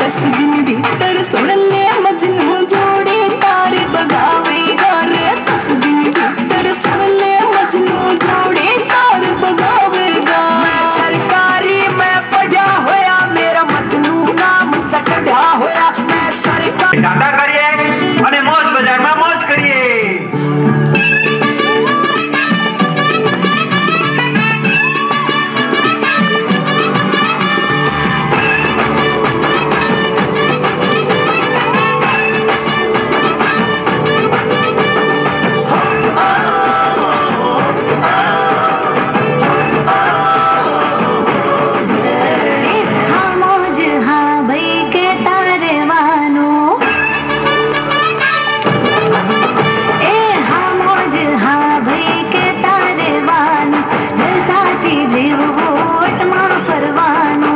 10 दिन भीतर सुन ले मजनू जोड़े तार बगावेगा रे 10 दिन भीतर सुन ले मजनू जोड़े तार बगावेगा
मैं सरकारी में पढ़ा होया मेरा मजनू नाम सकड़ा होया मैं सरकारी
દાંડા કરીએ અને મોજ બજારમાં મોજ કરીએ
हाँ मौज हाँ भाई के तारे वानो ए हाँ मौज हाँ भाई के तारे वानो जलसाती जीव वो वटमा फरवानो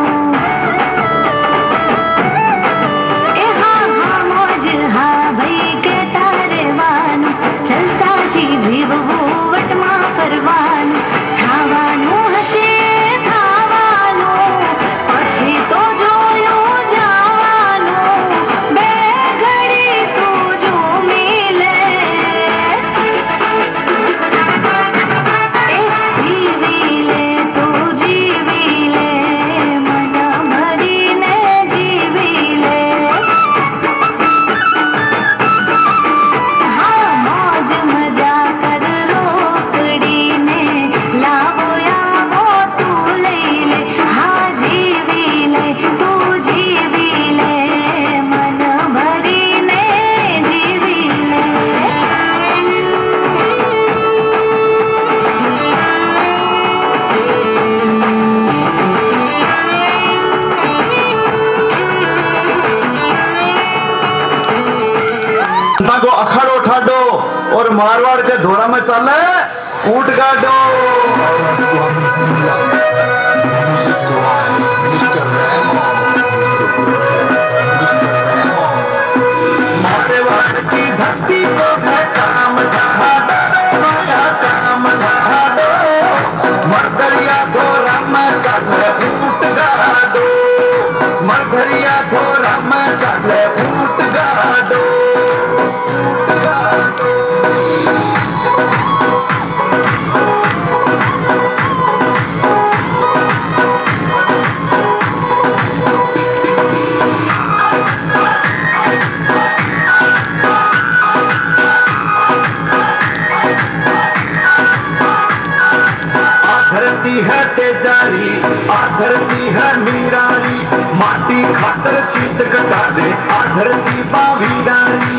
ए हाँ हाँ मौज हाँ भाई के तारे वानो जलसाती जीव वो वटमा फरवानो थावानो हशे थावानो પછી તો જોયો જાવાનો બે ઘડી તું જો મિલે એ જીવી લે તું જીવી લે મન ભરીને જીવી લે हाँ मौज मजा कर रोकड़ीने लावो यावो तू लई ले हाँ जीवी ले तू जीवी ले मन भरीने जीवी ले
जनता को अखाड़ो ठाडो और मारवाड़ के धोरा में चले ऊंट गाडो मारवाड़ की धरती को है काम ढाडो काम ढाडो मरदरिया धोरा में चले ऊंट गाडो मरदरिया धोरा में चले ऊंट गाडो धरती है तेजारी आ धरती है मीरारी माटी खातर शीश कटा दे आ धरती बावीरारी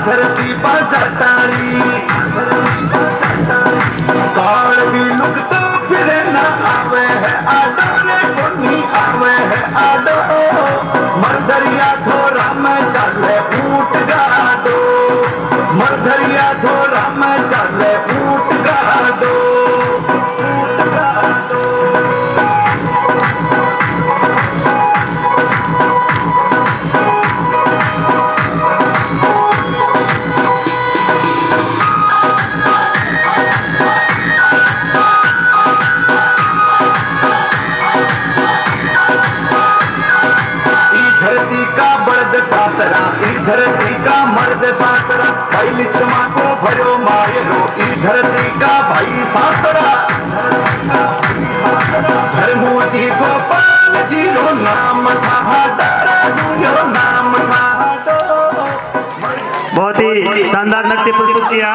धरती पर चटाई काल भी लुक तो फिर न आवे है आडो रे कोनी आवे है आडो मरधरिया धोरा में चले ऊट गाडो मरधरिया धोरा में चले ऊट गाडो सातरा धरती का मर्द सातरा भाई क्षमा को भरो मायरो धरती का भाई सातरा धर्मोजी गोपाल जी रो नाम था नाम था।
बहुत ही शानदार नृत्य प्रस्तुत किया।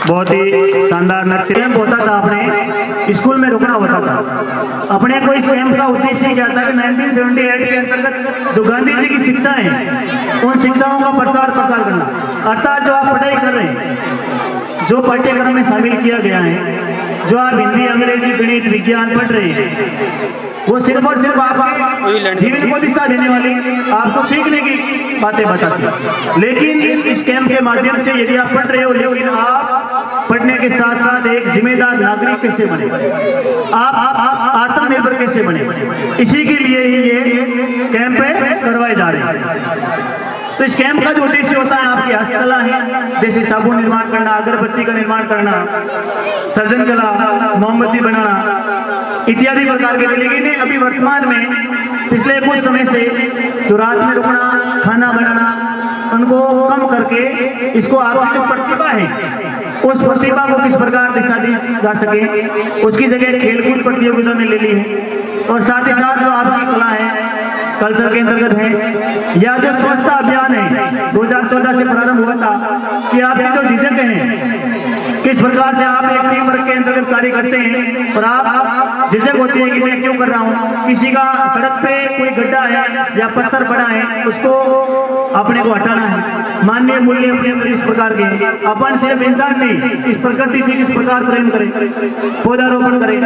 बहुत ही शानदार नृत्य कैंप होता था। अपने स्कूल में रुकना होता था। अपने को इस कैंप का उद्देश्य क्या था कि 1978 के अंतर्गत जो गांधी जी की शिक्षाएं हैं उन शिक्षाओं का प्रचार करना, अर्थात जो आप पढ़ाई कर रहे हैं, जो पाठ्यक्रम में शामिल किया गया है, जो आप हिंदी, अंग्रेजी, गणित, विज्ञान पढ़ रहे हैं, वो सिर्फ और सिर्फ आपके जीवन को दिशा देने वाली, आपको सीखने की बातें बताती है। लेकिन इस कैंप के माध्यम से यदि आप पढ़ रहे हो, लेकिन आप पढ़ने के साथ साथ एक जिम्मेदार नागरिक कैसे बने, आप आत्मनिर्भर कैसे बने, इसी के लिए ही ये कैंप करवाए जा रहे हैं। तो इस कैंप का जो उद्देश्य होता है, आपकी हस्तकला है, जैसे साबुन निर्माण करना, अगरबत्ती का निर्माण करना, सर्जन कला, मोमबत्ती बनाना इत्यादि प्रकार के। लेकिन अभी वर्तमान में पिछले कुछ समय से जो रात में रुकना, खाना बनाना, उनको कम करके इसको आपकी जो प्रतिभा है उस प्रतिभा को किस प्रकार दिशा दी जा सके, उसकी जगह खेलकूद प्रतियोगिता में ले ली है। और साथ ही साथ जो आपकी कला है, कल्चर के अंतर्गत है, या जो स्वच्छता अभियान है 2014 से प्रारंभ हुआ था कि आपकी जो झिझक है, किस प्रकार से आप एक टीम वर्क के अंतर्गत कार्य करते हैं और आप झिझक होती है कि मैं क्यों कर रहा हूँ, किसी का सड़क पे कोई गड्ढा है या पत्थर पड़ा है उसको अपने को हटाना है। मानवीय मूल्य अपने अंदर इस प्रकार के, अपन सिर्फ इंसान नहीं, इस प्रकृति से किस प्रकार प्रेम करें, पौधारोपण करें,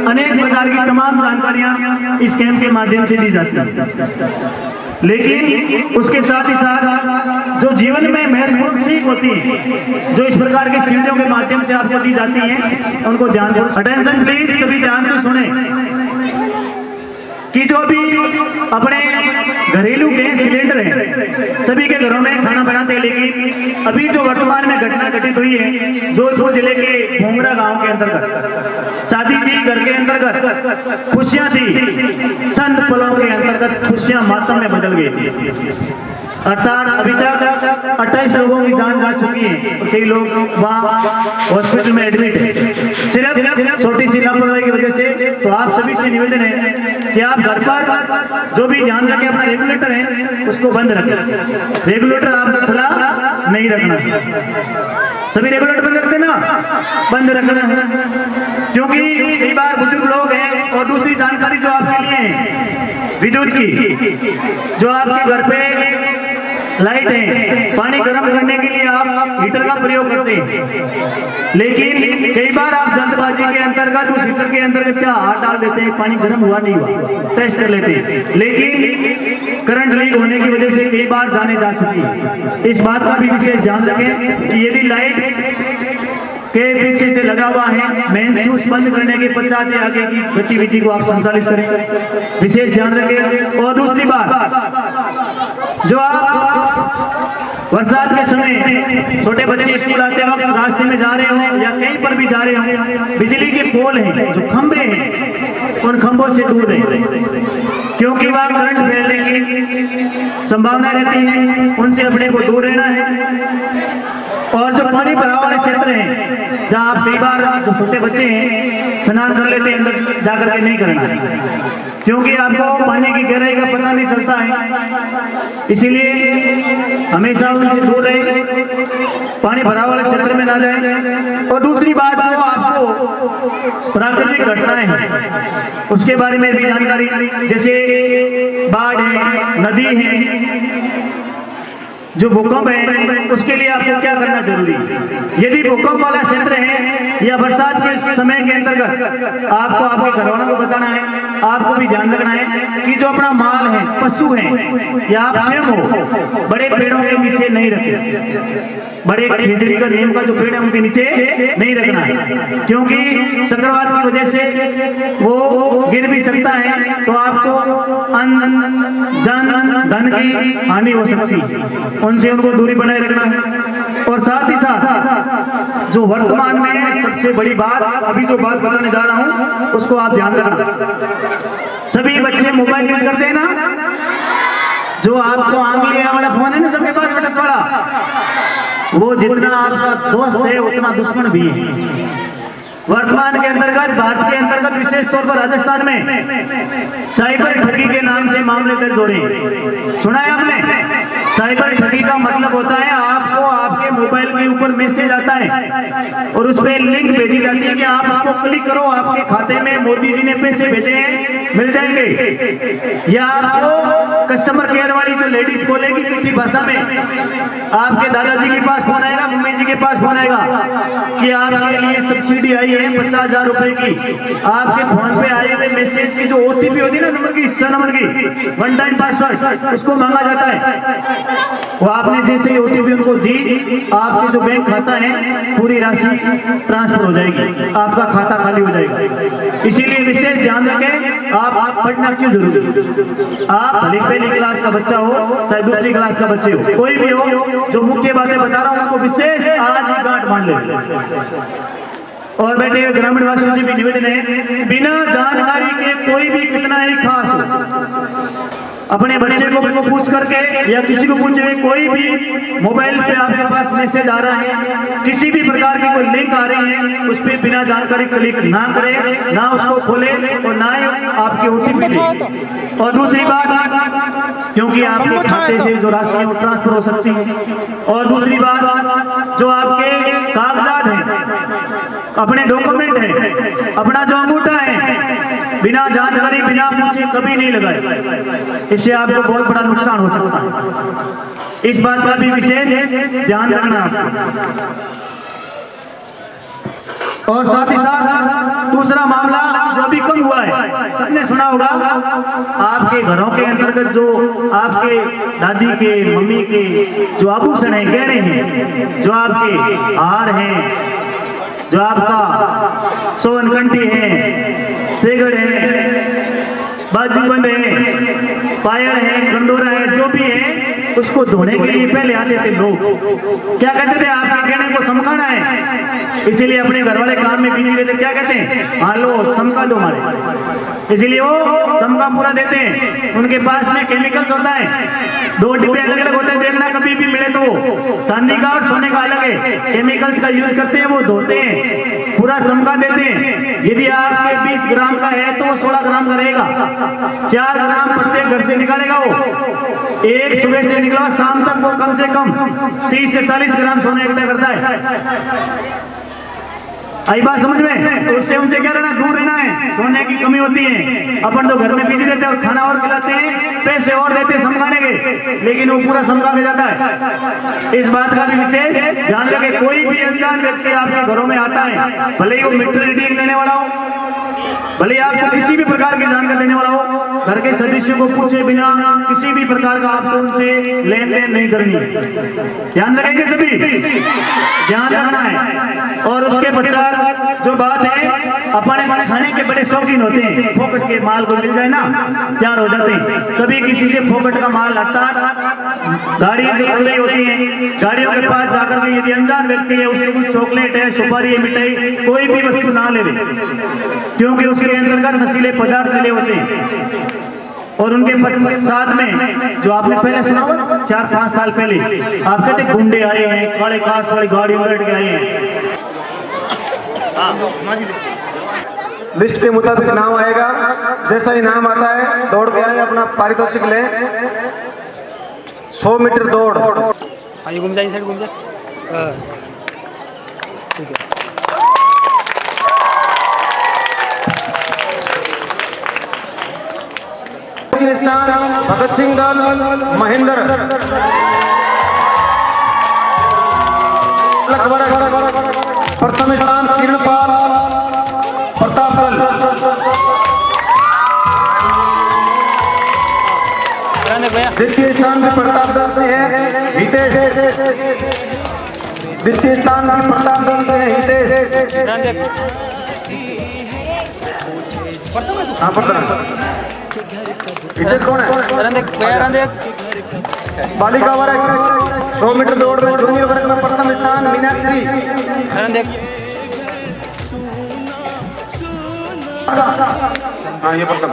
अनेक प्रकार की तमाम जानकारियां इस कैंप के माध्यम से दी जाती है। लेकिन उसके साथ ही साथ जो जीवन में महत्वपूर्ण सीख होती है, जो इस प्रकार की सीढ़ियों के माध्यम से आपको दी जाती है, उनको ध्यान दो। अटेंशन प्लीज, सभी ध्यान से सुने कि जो भी अपने घरेलू गैस सिलेंडर हैं, सभी के घरों में खाना बनाते हैं। लेकिन अभी जो वर्तमान में घटना घटित हुई है जोधपुर जिले के भोंगरा गांव के अंतर्गत, शादी थी घर के अंतर्गत, खुशियां थी, संत पलों के अंतर्गत खुशियां मातम में बदल गई थी। अर्थात अभी तक 28 लोगों की जान जा चुकी है और कई लोग वहाँ हॉस्पिटल में एडमिट है सिर्फ छोटी सी लापरवाही की वजह से। तो आप सभी से निवेदन है कि आप घर पर जो भी ध्यान रखें, अपना रेगुलेटर है उसको बंद रखें। रेगुलेटर आपने खुला नहीं रखना, सभी रेगुलेटर बंद रखते ना, बंद रखना है, क्योंकि कई बार बुजुर्ग लोग हैं। और दूसरी जानकारी जो आपके लिए है विद्युत की, जो आपके घर पे लाइट है, पानी गर्म करने के लिए आप हीटर का प्रयोग करते हैं, लेकिन कई बार आप जल्दबाजी के अंतर्गत उस हीटर के अंतर्गत क्या हाथ डाल देते हैं, पानी गर्म हुआ नहीं हुआ टेस्ट कर लेते हैं, लेकिन करंट लीक होने की वजह से कई बार जाने जा चुकी है। इस बात का भी विशेष ध्यान रखें कि यदि लाइट के पीछे से लगा हुआ है, मेन स्विच बंद करने के पश्चात आगे की गतिविधि को आप संचालित करें, विशेष ध्यान रखें। और दूसरी बात, जो आप बरसात के समय छोटे बच्चे स्कूल आते वक्त रास्ते में जा रहे हो या कहीं पर भी जा रहे हो, बिजली के पोल हैं, जो खंभे हैं, उन खंभों से दूर रहें, क्योंकि वहां करंट फैलने की संभावना रहती है, उनसे अपने को दूर रहना है। और जो पानी भरा वाले क्षेत्र हैं, जहाँ आप कई बार जो छोटे बच्चे हैं स्नान कर लेते हैं, अंदर जाकर के नहीं करना है, क्योंकि आपको पानी की गहराई का पता नहीं चलता है, इसीलिए हमेशा उनसे दूर रहे, पानी भरा वाले क्षेत्र में ना जाए। और दूसरी बात, जो आपको प्राकृतिक घटनाएं हैं उसके बारे में भी जानकारी, जैसे बाढ़ है, नदी है, जो भूकंप है, उसके लिए आपको क्या करना जरूरी है। यदि भूकंप वाला क्षेत्र है या बरसात के समय के अंतर्गत, आपको आपके घर वालों को बताना है, आपको भी ध्यान रखना है कि जो अपना माल है, पशु है या आप स्वयं हो, बड़े पेड़ों के नीचे नहीं रखें। बड़े खिजड़ी का नीम का जो पेड़ है उनके नीचे नहीं रखना है, क्योंकि चक्रवात की वजह से वो गिर भी सकता है, तो आपको जान धन की हानि हो सकती है, उनसे उनको दूरी बनाए रखना है। और साथ ही साथ जो वर्तमान में सबसे बड़ी बात, अभी जो बात बताने जा रहा हूं उसको आप ध्यान रखना। सभी बच्चे मोबाइल यूज करते हैं ना, जो आपको आंगलिया वाला फोन है ना सबके पास बटस वाला, वो जितना आपका दोस्त है उतना दुश्मन भी है। वर्तमान के अंतर्गत, भारत के अंतर्गत, विशेष तौर पर राजस्थान में साइबर ठगी के नाम से मामले दर्ज हो रहे हैं। सुना है आपने? साइबर ठगी का मतलब होता है आपको आपके मोबाइल के ऊपर मैसेज आता है और उस पर लिंक भेजी जाती है कि आप उसको क्लिक करो, आपके खाते में मोदी जी ने पैसे भेजे हैं, मिल जाएंगे। या आपको कस्टमर केयर वाली जो लेडीज बोलेगी मीठी भाषा में, आपके दादाजी के पास फोन आएगा, मम्मी जी के पास फोन आएगा कि आपके लिए सब्सिडी आई है 50,000 रुपए की, आपके फोन पे आए हुए मैसेज की जो OTP होती है ना, नंबर की 6 नंबर की, 1 टाइम पासवर्ड, उसको मांगा जाता है। वो आपने जैसे ही OTP उनको दी, आपके जो बैंक खाता है पूरी राशि ट्रांसफर हो जाएगी, आपका खाता खाली हो जाएगा। इसीलिए विशेष ध्यान रखें, आप पढ़ना क्यों जरूरी, आप भले पहली क्लास का बच्चा हो चाहे दूसरी क्लास का बच्चे हो, कोई भी हो, जो मुख्य बातें बता रहा हूं उनको विशेष आज ही गांठ बांध ले। और बैठे हुए ग्रामीण वासियों से भी निवेदन है, बिना जानकारी के कोई भी कितना ही खास हो, अपने बच्चे को पूछ करके या किसी को पूछे, कोई भी मोबाइल पे आपके पास मैसेज आ रहा है, किसी भी प्रकार की कोई लिंक आ रही है, उस पर बिना जानकारी क्लिक ना करें, ना उसको खोले और ना ही आपकी OTP दे। और दूसरी बात, क्योंकि आपके खाते से जो राशि है वो ट्रांसफर हो सकती है। और दूसरी बात, जो आपके कागजात हैं, अपने डॉक्यूमेंट है, अपना जो अंगूठा है, बिना जानकारी बिना पूछे कभी नहीं लगाए, इससे आपको बहुत बड़ा नुकसान हो सकता है। इस बात का भी विशेष ध्यान रखना आपको। और साथ ही साथ दूसरा मामला जो अभी कम हुआ है, सबने सुना होगा, आपके घरों के अंतर्गत जो आपके दादी के, मम्मी के जो आभूषण है, गहने हैं, जो आपके हार हैं, जो आपका सोनकंठी है, तेगड़ है, बाजूबंद है, पायल है, कंदोरा है, जो भी है उसको धोने के लिए पहले आते थे लोग। क्या कहते थे, आपके कहने को समकाना है, इसीलिए अपने घर वाले काम में बिजी रहते। क्या कहते हैं, हाँ लो समका दो हमारे, इसीलिए वो समका पूरा देते हैं। उनके पास में केमिकल्स होता है, 2 डिब्बे अलग अलग होते हैं, देखना कभी भी मिले तो चांदी का और सोने का अलग है, केमिकल्स का यूज करते हैं, वो धोते हैं, पूरा समका देते हैं। यदि आपके 20 ग्राम का है तो वो 16 ग्राम का रहेगा। 4 ग्राम प्रत्येक घर से निकालेगा वो, एक सुबह से निकला शाम तक वो कम से कम 30 से 40 ग्राम सोना इकट्ठा करता है। आई बात समझ में? तो उससे उनसे क्या रहना, दूर रहना है, सोने की कमी होती है। अपन तो घर में बिजी रहते हैं और खाना और खिलाते हैं, पैसे और देते हैं समझाने के, लेकिन वो पूरा समझा के जाता है। इस बात का भी विशेष ध्यान रखें, कोई भी अनजान व्यक्ति आपके घरों में आता है, भले ही वो मीटर रीडिंग लेने वाला हो, भले आपको किसी भी प्रकार की जानकारी देने वाला हो, घर के सदस्यों को पूछे बिना किसी भी प्रकार का आपको उनसे लेन देन नहीं करनी। ध्यान रखेंगे सभी, ध्यान रखना है। और उसके पश्चात जो बात है, अपने खाने के बड़े शौकीन होते हैं, फोकट के माल को मिल जाए ना तैयार हो जाते हैं। कभी किसी से फोकट का माल हटता, गाड़ी जो चल रही होती है, गाड़ियों के पास जाकर के यदि अनजान व्यक्ति है उससे कुछ चॉकलेट है, सुपारी है, मिठाई, कोई भी वस्तु ना ले, क्योंकि उसके अंतर्गत नशीले पदार्थ मिले होते हैं। और उनके साथ में जो आपने पहले सुना होगा 4-5 साल पहले, आप कहते गुंडे आए हैं, काले कांच वाली गाड़ी में बैठ के आए हैं।
लिस्ट के मुताबिक नाम आएगा, जैसा ही नाम आता है दौड़ के आए, अपना पारितोषिक लें। 100 मीटर दौड़।
आइए घूम जाइए, साइड घूम जाए, बस ठीक है।
भगत सिंह दल महेंद्र, प्रथम स्थान किरणपाल प्रताप दल, द्वितीय स्थान भी प्रताप दल से है हितेश, द्वितीय स्थान भी प्रताप दल से है हितेश। हाँ प्रताप, हितेश कौन है? बालिका वर्ग 100 मीटर दौड़ में जूनियर वर्ग में प्रथम स्थान मीनाक्षी। हाँ ये प्रथम।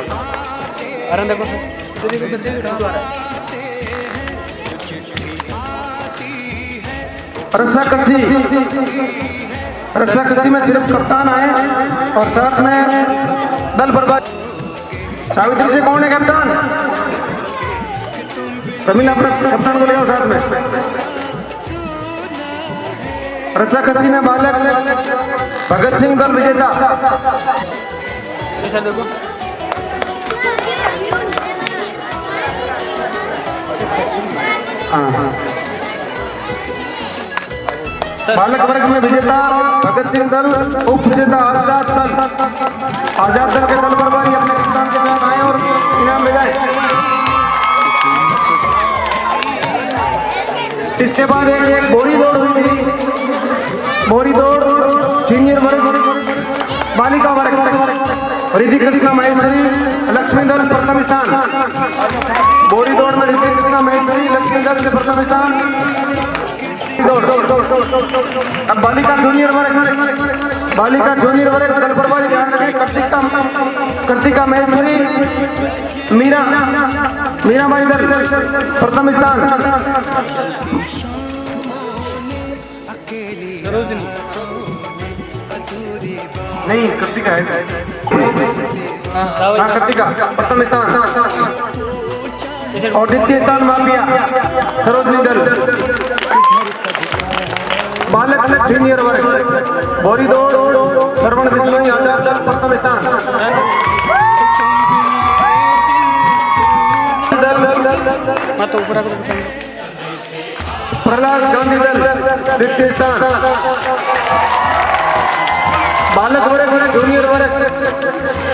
रस्साकसी, रस्साकसी में सिर्फ कप्तान आए और साथ में दल बर्बाद। सावित्री से कौन है कैप्टन? रमीला अपना कैप्टन को ले आओ साथ में। रस्साकसी में बालक भगत सिंह दल विजेता। बालक वर्ग में विजेता भगत सिंह दल, उप विजेता आजाद दल। आजाद दल के दल प्रभारी अपने स्थान के साथ आए और इनाम ले जाए। इसके बाद एक बोरी दौड़ हुई थी, बोरी दौड़ सीनियर वर्ग बालिका वर्ग, रिद्धि कृष्णा महेश्वरी लक्ष्मी दल प्रथम स्थान। बोरी दौड़ में रिद्धि कृष्णा महेश्वरी लक्ष्मी दल से प्रथम स्थान। अब बालिका जूनियर वर्ग, बालिका जूनियर वर्ग दल प्रभारी ध्यान रखें, कृतिका महेश्वरी मीरा बाई दल प्रथम स्थान। नहीं कृतिका है, हाँ कृतिका प्रथम स्थान। और द्वितीय स्थान माफिया सरोजनी दल। बालक सीनियर वर्ग बोरी दौड़ श्रवण बिश्नोई आजाद दल प्रथम स्थान। प्रहलाद गांधी दल द्वितीय स्थान। बालक वर्ग जूनियर वर्ग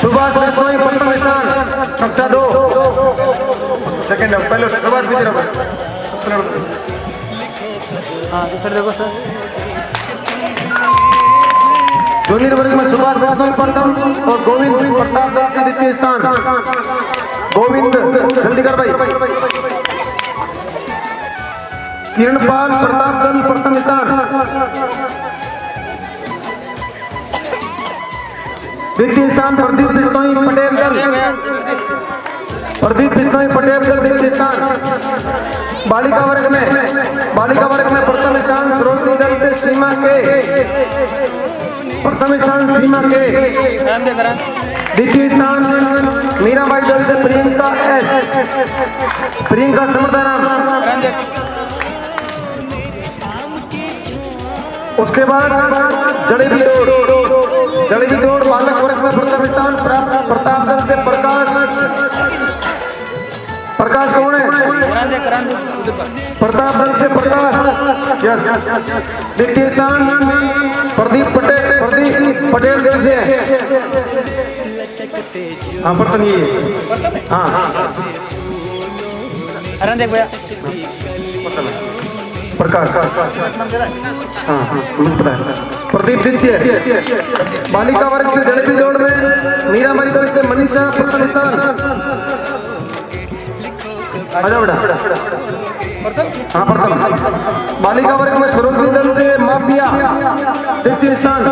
सुभाष बिश्नोई प्रथम स्थान कक्षा 2 सेकंड। पहले सुभाष बिश्नोई,
हाँ दूसरे देखो सर।
जूनियर वर्ग में सुभाष बिश्नोई प्रथम और गोविंद प्रताप दल से द्वितीय स्थान। गोविंद जल्दी कर भाई। किरणपाल प्रताप दल प्रथम स्थान, द्वितीय स्थान प्रदीप बिश्नोई पटेल दल, प्रदीप बिश्नोई पटेल दल द्वितीय स्थान। बालिका वर्ग में प्रथम स्थान श्रोती दल से सीमा के, प्रथम स्थान सीमा के, द्वितीय स्थान मीराबाई दल से प्रियंका एस, प्रियंका समर्थाराम। उसके बाद जड़ेबी दौड़ बालक वर्ग में प्रथम स्थान प्रताप दल से प्रकाश कौन है? प्रताप दल से प्रकाश, यस। द्वितीय स्थान प्रदीप पटेल दल से, हाँ बर्तन ये, हाँ
देख भैया
प्रकाश, हाँ मुझे पता है। प्रदीप द्वितीय। बालिका वर्ग से जलेबी दौड़ में मीराबाई दल से मनीषा प्रथम स्थान। आजा बेटा, हाँ प्रथम। बालिका वर्ग में सरोजनी दल से माफिया द्वितीय स्थान।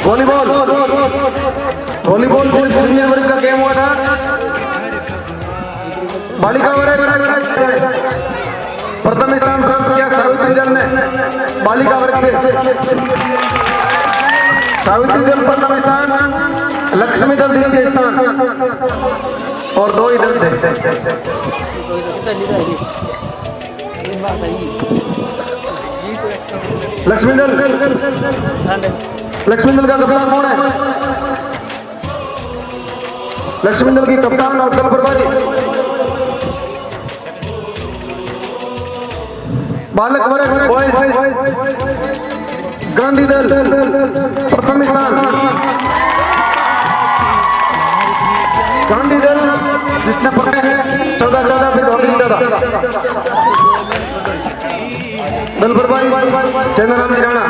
वॉलीबॉल सीनियर वर्ग का गेम हुआ था। बालिका वर्ग प्रथम स्थान प्राप्त किया सावित्री दल ने, बालिका वर्ग से सावित्री दल प्रथम स्थान, लक्ष्मी दल द्वितीय स्थान, और 2 ही दल थे। लक्ष्मी दल का कप्तान कौन है? लक्ष्मी दल की कप्तान और दल प्रभारी बालक वर्ग गांधी दल प्रथम स्थान। गांधी दल जिसने पकड़े हैं 14 फिर डॉक्टरी दादा, दल प्रभारी चंद्रराम राणा,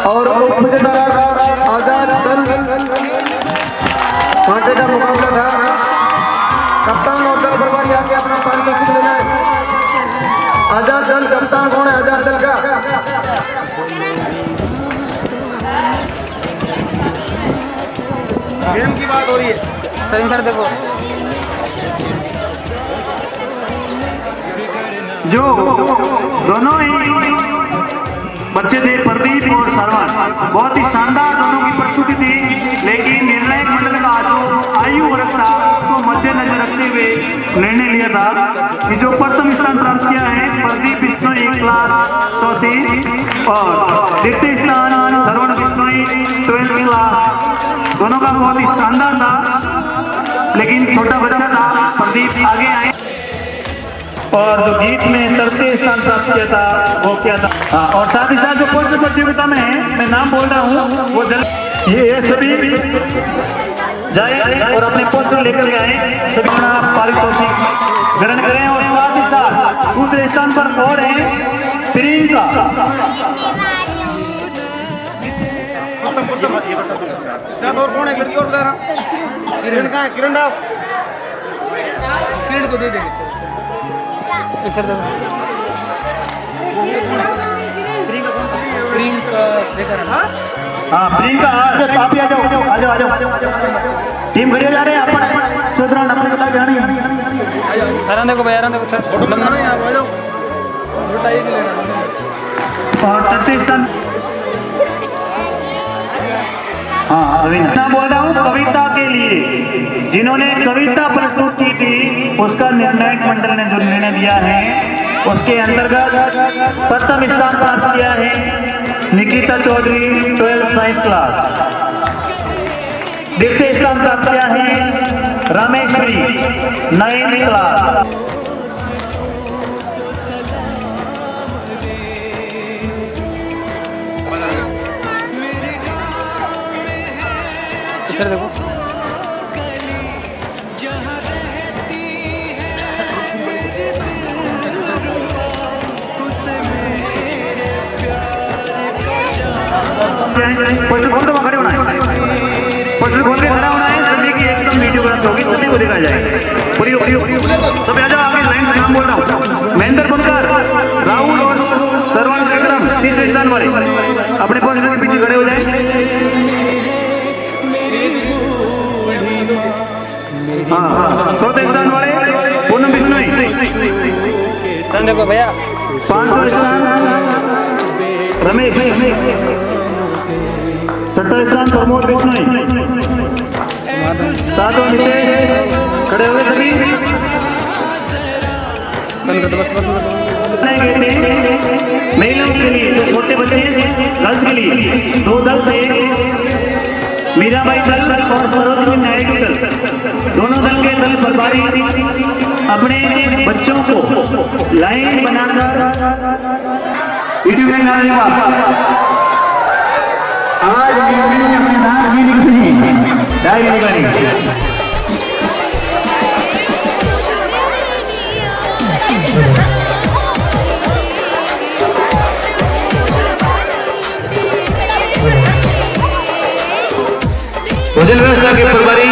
और उपविजेता आजाद दल। कांटे का मुकाबला था, कप्तान और दल प्रभारी आके अपना पारितोषिक लेना है। आजाद दल कप्तान कौन है? आजाद दल का गेम की बात हो रही है
सर देखो
जो दोनों ही बच्चे थे, प्रदीप और सरवन, बहुत ही शानदार दोनों की प्रस्तुति थी। लेकिन निर्णायक मंडल का जो आयु वर्ग था उसको मद्देनजर रखते हुए निर्णय लिया था कि जो प्रथम स्थान प्राप्त किया है प्रदीप बिश्नोई क्लास 4th और द्वितीय स्थान सरवन बिश्नोई 12th क्लास, दोनों का बहुत ही शानदार था। लेकिन छोटा बच्चा था प्रदीप आगे आए, और जो गीत में तृतीय स्थान प्राप्त किया था वो क्या था। हाँ, और साथ ही साथ जो पोस्टर प्रतियोगिता में है, मैं नाम बोल रहा हूँ, वो ये सभी जाए और अपने पोस्टर लेकर के आए, सभी अपना पारितोषिक ग्रहण करें। और साथ ही साथ दूसरे स्थान पर और है प्रियंका,
और कौन है? लड़की और बता रहा, किरण कहाँ है? किरण राव,
किरण को दे देंगे सर। प्रियंका देखा रहा,
हाँ प्रियंका, आप ही आ जाओ, टीम खड़ी हो जा रहे हैं। अपन 14 नंबर बता जानी
आराम देखो भाई, आराम देखो सर, फोटो लगाना है, आप आ जाओ।
और तृतीय स्थान, हाँ मैं बोल रहा हूँ कविता के लिए, जिन्होंने कविता प्रस्तुत की थी उसका निर्णायक मंडल ने जो निर्णय दिया है उसके अंतर्गत प्रथम स्थान प्राप्त किया है Nikita Chaudhary 12th science class. द्वितीय स्थान प्राप्त किया है रामेश्वरी 9th क्लास।
सर देखो
खड़े होना है। पोस्टर खोल के खड़ा होना है, सभी की एकदम वीडियोग्राफी होगी, सभी को दिखाया जाएगा। पूरी सब आ जाओ आगे, लाइन से नाम बोल रहा हूँ। महेंद्र बुनकर, राहुल और सर्वान विक्रम, तीसरे स्थान वाले अपने पोस्टर के पीछे खड़े हो जाए। हाँ, चौथे स्थान वाले पूनम बिश्नोई,
देखो भैया
500 स्थान रमेश, 6वां स्थान प्रमोद बिश्नोई, 7वां नितेश, खड़े हुए सभी। महिलाओं के लिए जो छोटे बच्चे गर्ल्स के लिए 2 दल थे, मीराबाई दल और सरोजिनी नायडू दल, दोनों दल के दल प्रभारी अपने बच्चों को लाइन बनाकर आज अपने नाम भी निकली डायरी निकाली। भोजन व्यवस्था के प्रभारी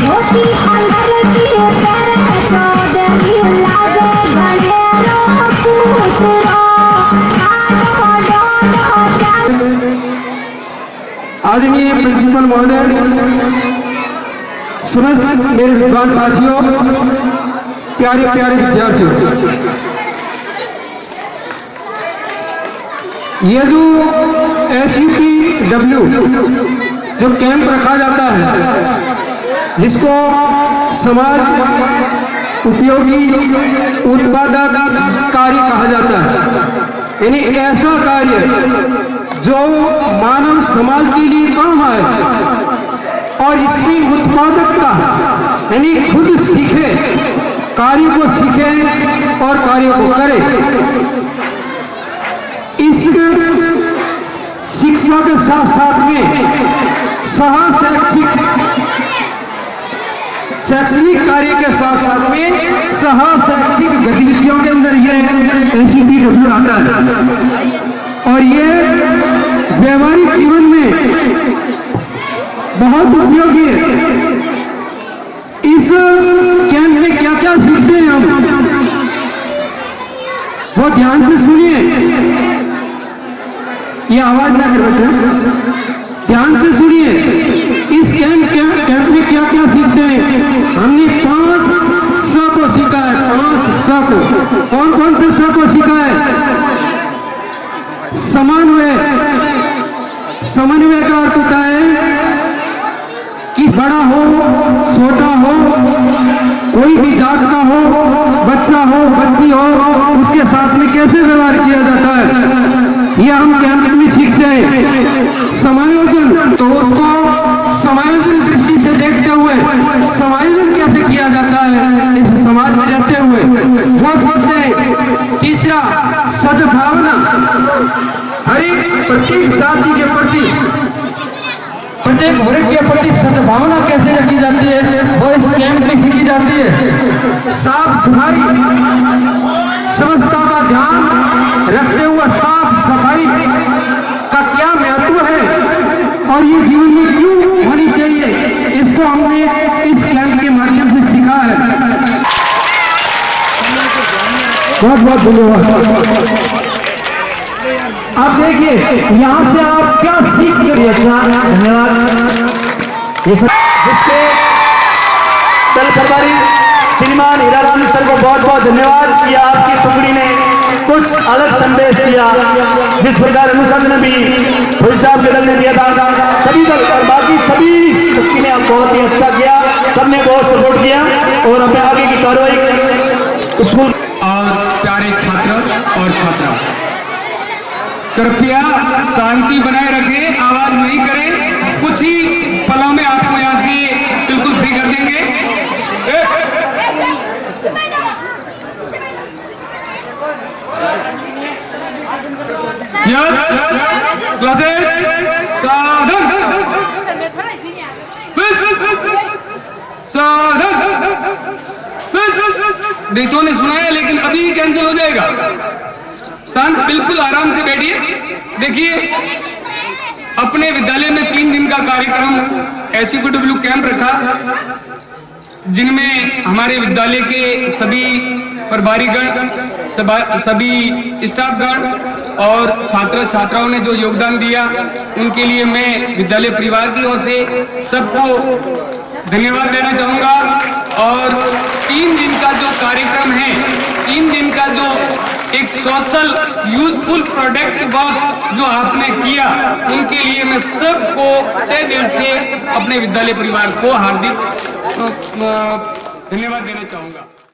धोती अंदर की पैर चौधरी लागे गणेरो पुत्रो
आदरणीय प्रिंसिपल महोदय, समस्त मेरे विद्वान साथियों, प्यारे प्यारे विद्यार्थियों, ये जो SUPW जो कैंप रखा जाता है, जिसको समाज उपयोगी उत्पादक कार्य कहा जाता है, यानी ऐसा कार्य जो मानव समाज के लिए काम आए और इसकी उत्पादकता यानी खुद सीखे, कार्य को सीखे और कार्य को करे। इस शिक्षा के साथ साथ में शैक्षणिक कार्य के साथ साथ में शैक्षिक गतिविधियों के अंदर ये SUPW आता है और ये व्यवहारिक जीवन में बहुत उपयोगी है। इस कैंप में क्या क्या सीखते हैं हम, वो ध्यान से सुनिए। ये आवाज ना कर बच्चे, ध्यान से सुनिए। इस कैंप में क्या क्या सीखते हैं। हमने 5 स को सीखा है, 5 स को। कौन कौन से स को सीखा है? समन्वय। समन्वय का अर्थ होता है कि बड़ा हो छोटा हो, कोई भी जात का हो, बच्चा हो बच्ची हो, उसके साथ में कैसे व्यवहार किया जाता है, यह हम कैंप में सीखते हैं। समायोजन, तो उसको समायोजन दृष्टि से देखते हुए समायोजन कैसे किया जाता है इस समाज में रहते हुए, वो सीखते हैं। तीसरा, सद्भावना। हर एक प्रत्येक जाति के प्रति, प्रत्येक वर्ग के प्रति सद्भावना कैसे रखी जाती है, वो इस कैंप में सीखी जाती है। साफ सफाई, स्वच्छता का ध्यान रखते हुए साफ सफाई का क्या महत्व है और ये जीवन में क्यों होनी चाहिए, इसको हमने इस कैंप के माध्यम से सीखा है। बहुत बहुत धन्यवाद। आप देखिए यहाँ से आप क्या सीख के। अच्छा, धन्यवाद। ये सब जिसके दल प्रभारी श्रीमान हीराराम सर को बहुत बहुत धन्यवाद कि आपकी टुकड़ी ने कुछ अलग संदेश दिया, जिस प्रकार अनुशासन भी भाई साहब के दल ने दिया था। सभी दल और बाकी सभी शक्ति ने बहुत ही अच्छा किया, सबने बहुत सपोर्ट किया और हमें आगे की कार्रवाई स्कूल।
और प्यारे छात्र और छात्रा, कृपया शांति बनाए रखें, आवाज नहीं करें। कुछ ही पलों में आपको यहाँ से बिल्कुल फ्री कर देंगे। क्लासेस सावधान, देतों ने सुना है लेकिन अभी कैंसिल हो जाएगा। शांत, बिल्कुल आराम से बैठिए। देखिए, अपने विद्यालय में 3 दिन का कार्यक्रम SUPW कैंप रखा, जिनमें हमारे विद्यालय के सभी प्रभारीगण, सभी स्टाफगण और छात्र छात्राओं ने जो योगदान दिया, उनके लिए मैं विद्यालय परिवार की ओर से सबको धन्यवाद देना चाहूँगा। और 3 दिन का जो कार्यक्रम है, 3 दिन का जो एक सोशल यूजफुल प्रोडक्ट वर्क जो आपने किया, उनके लिए मैं सबको तहे दिल से अपने विद्यालय परिवार को हार्दिक धन्यवाद देना चाहूँगा।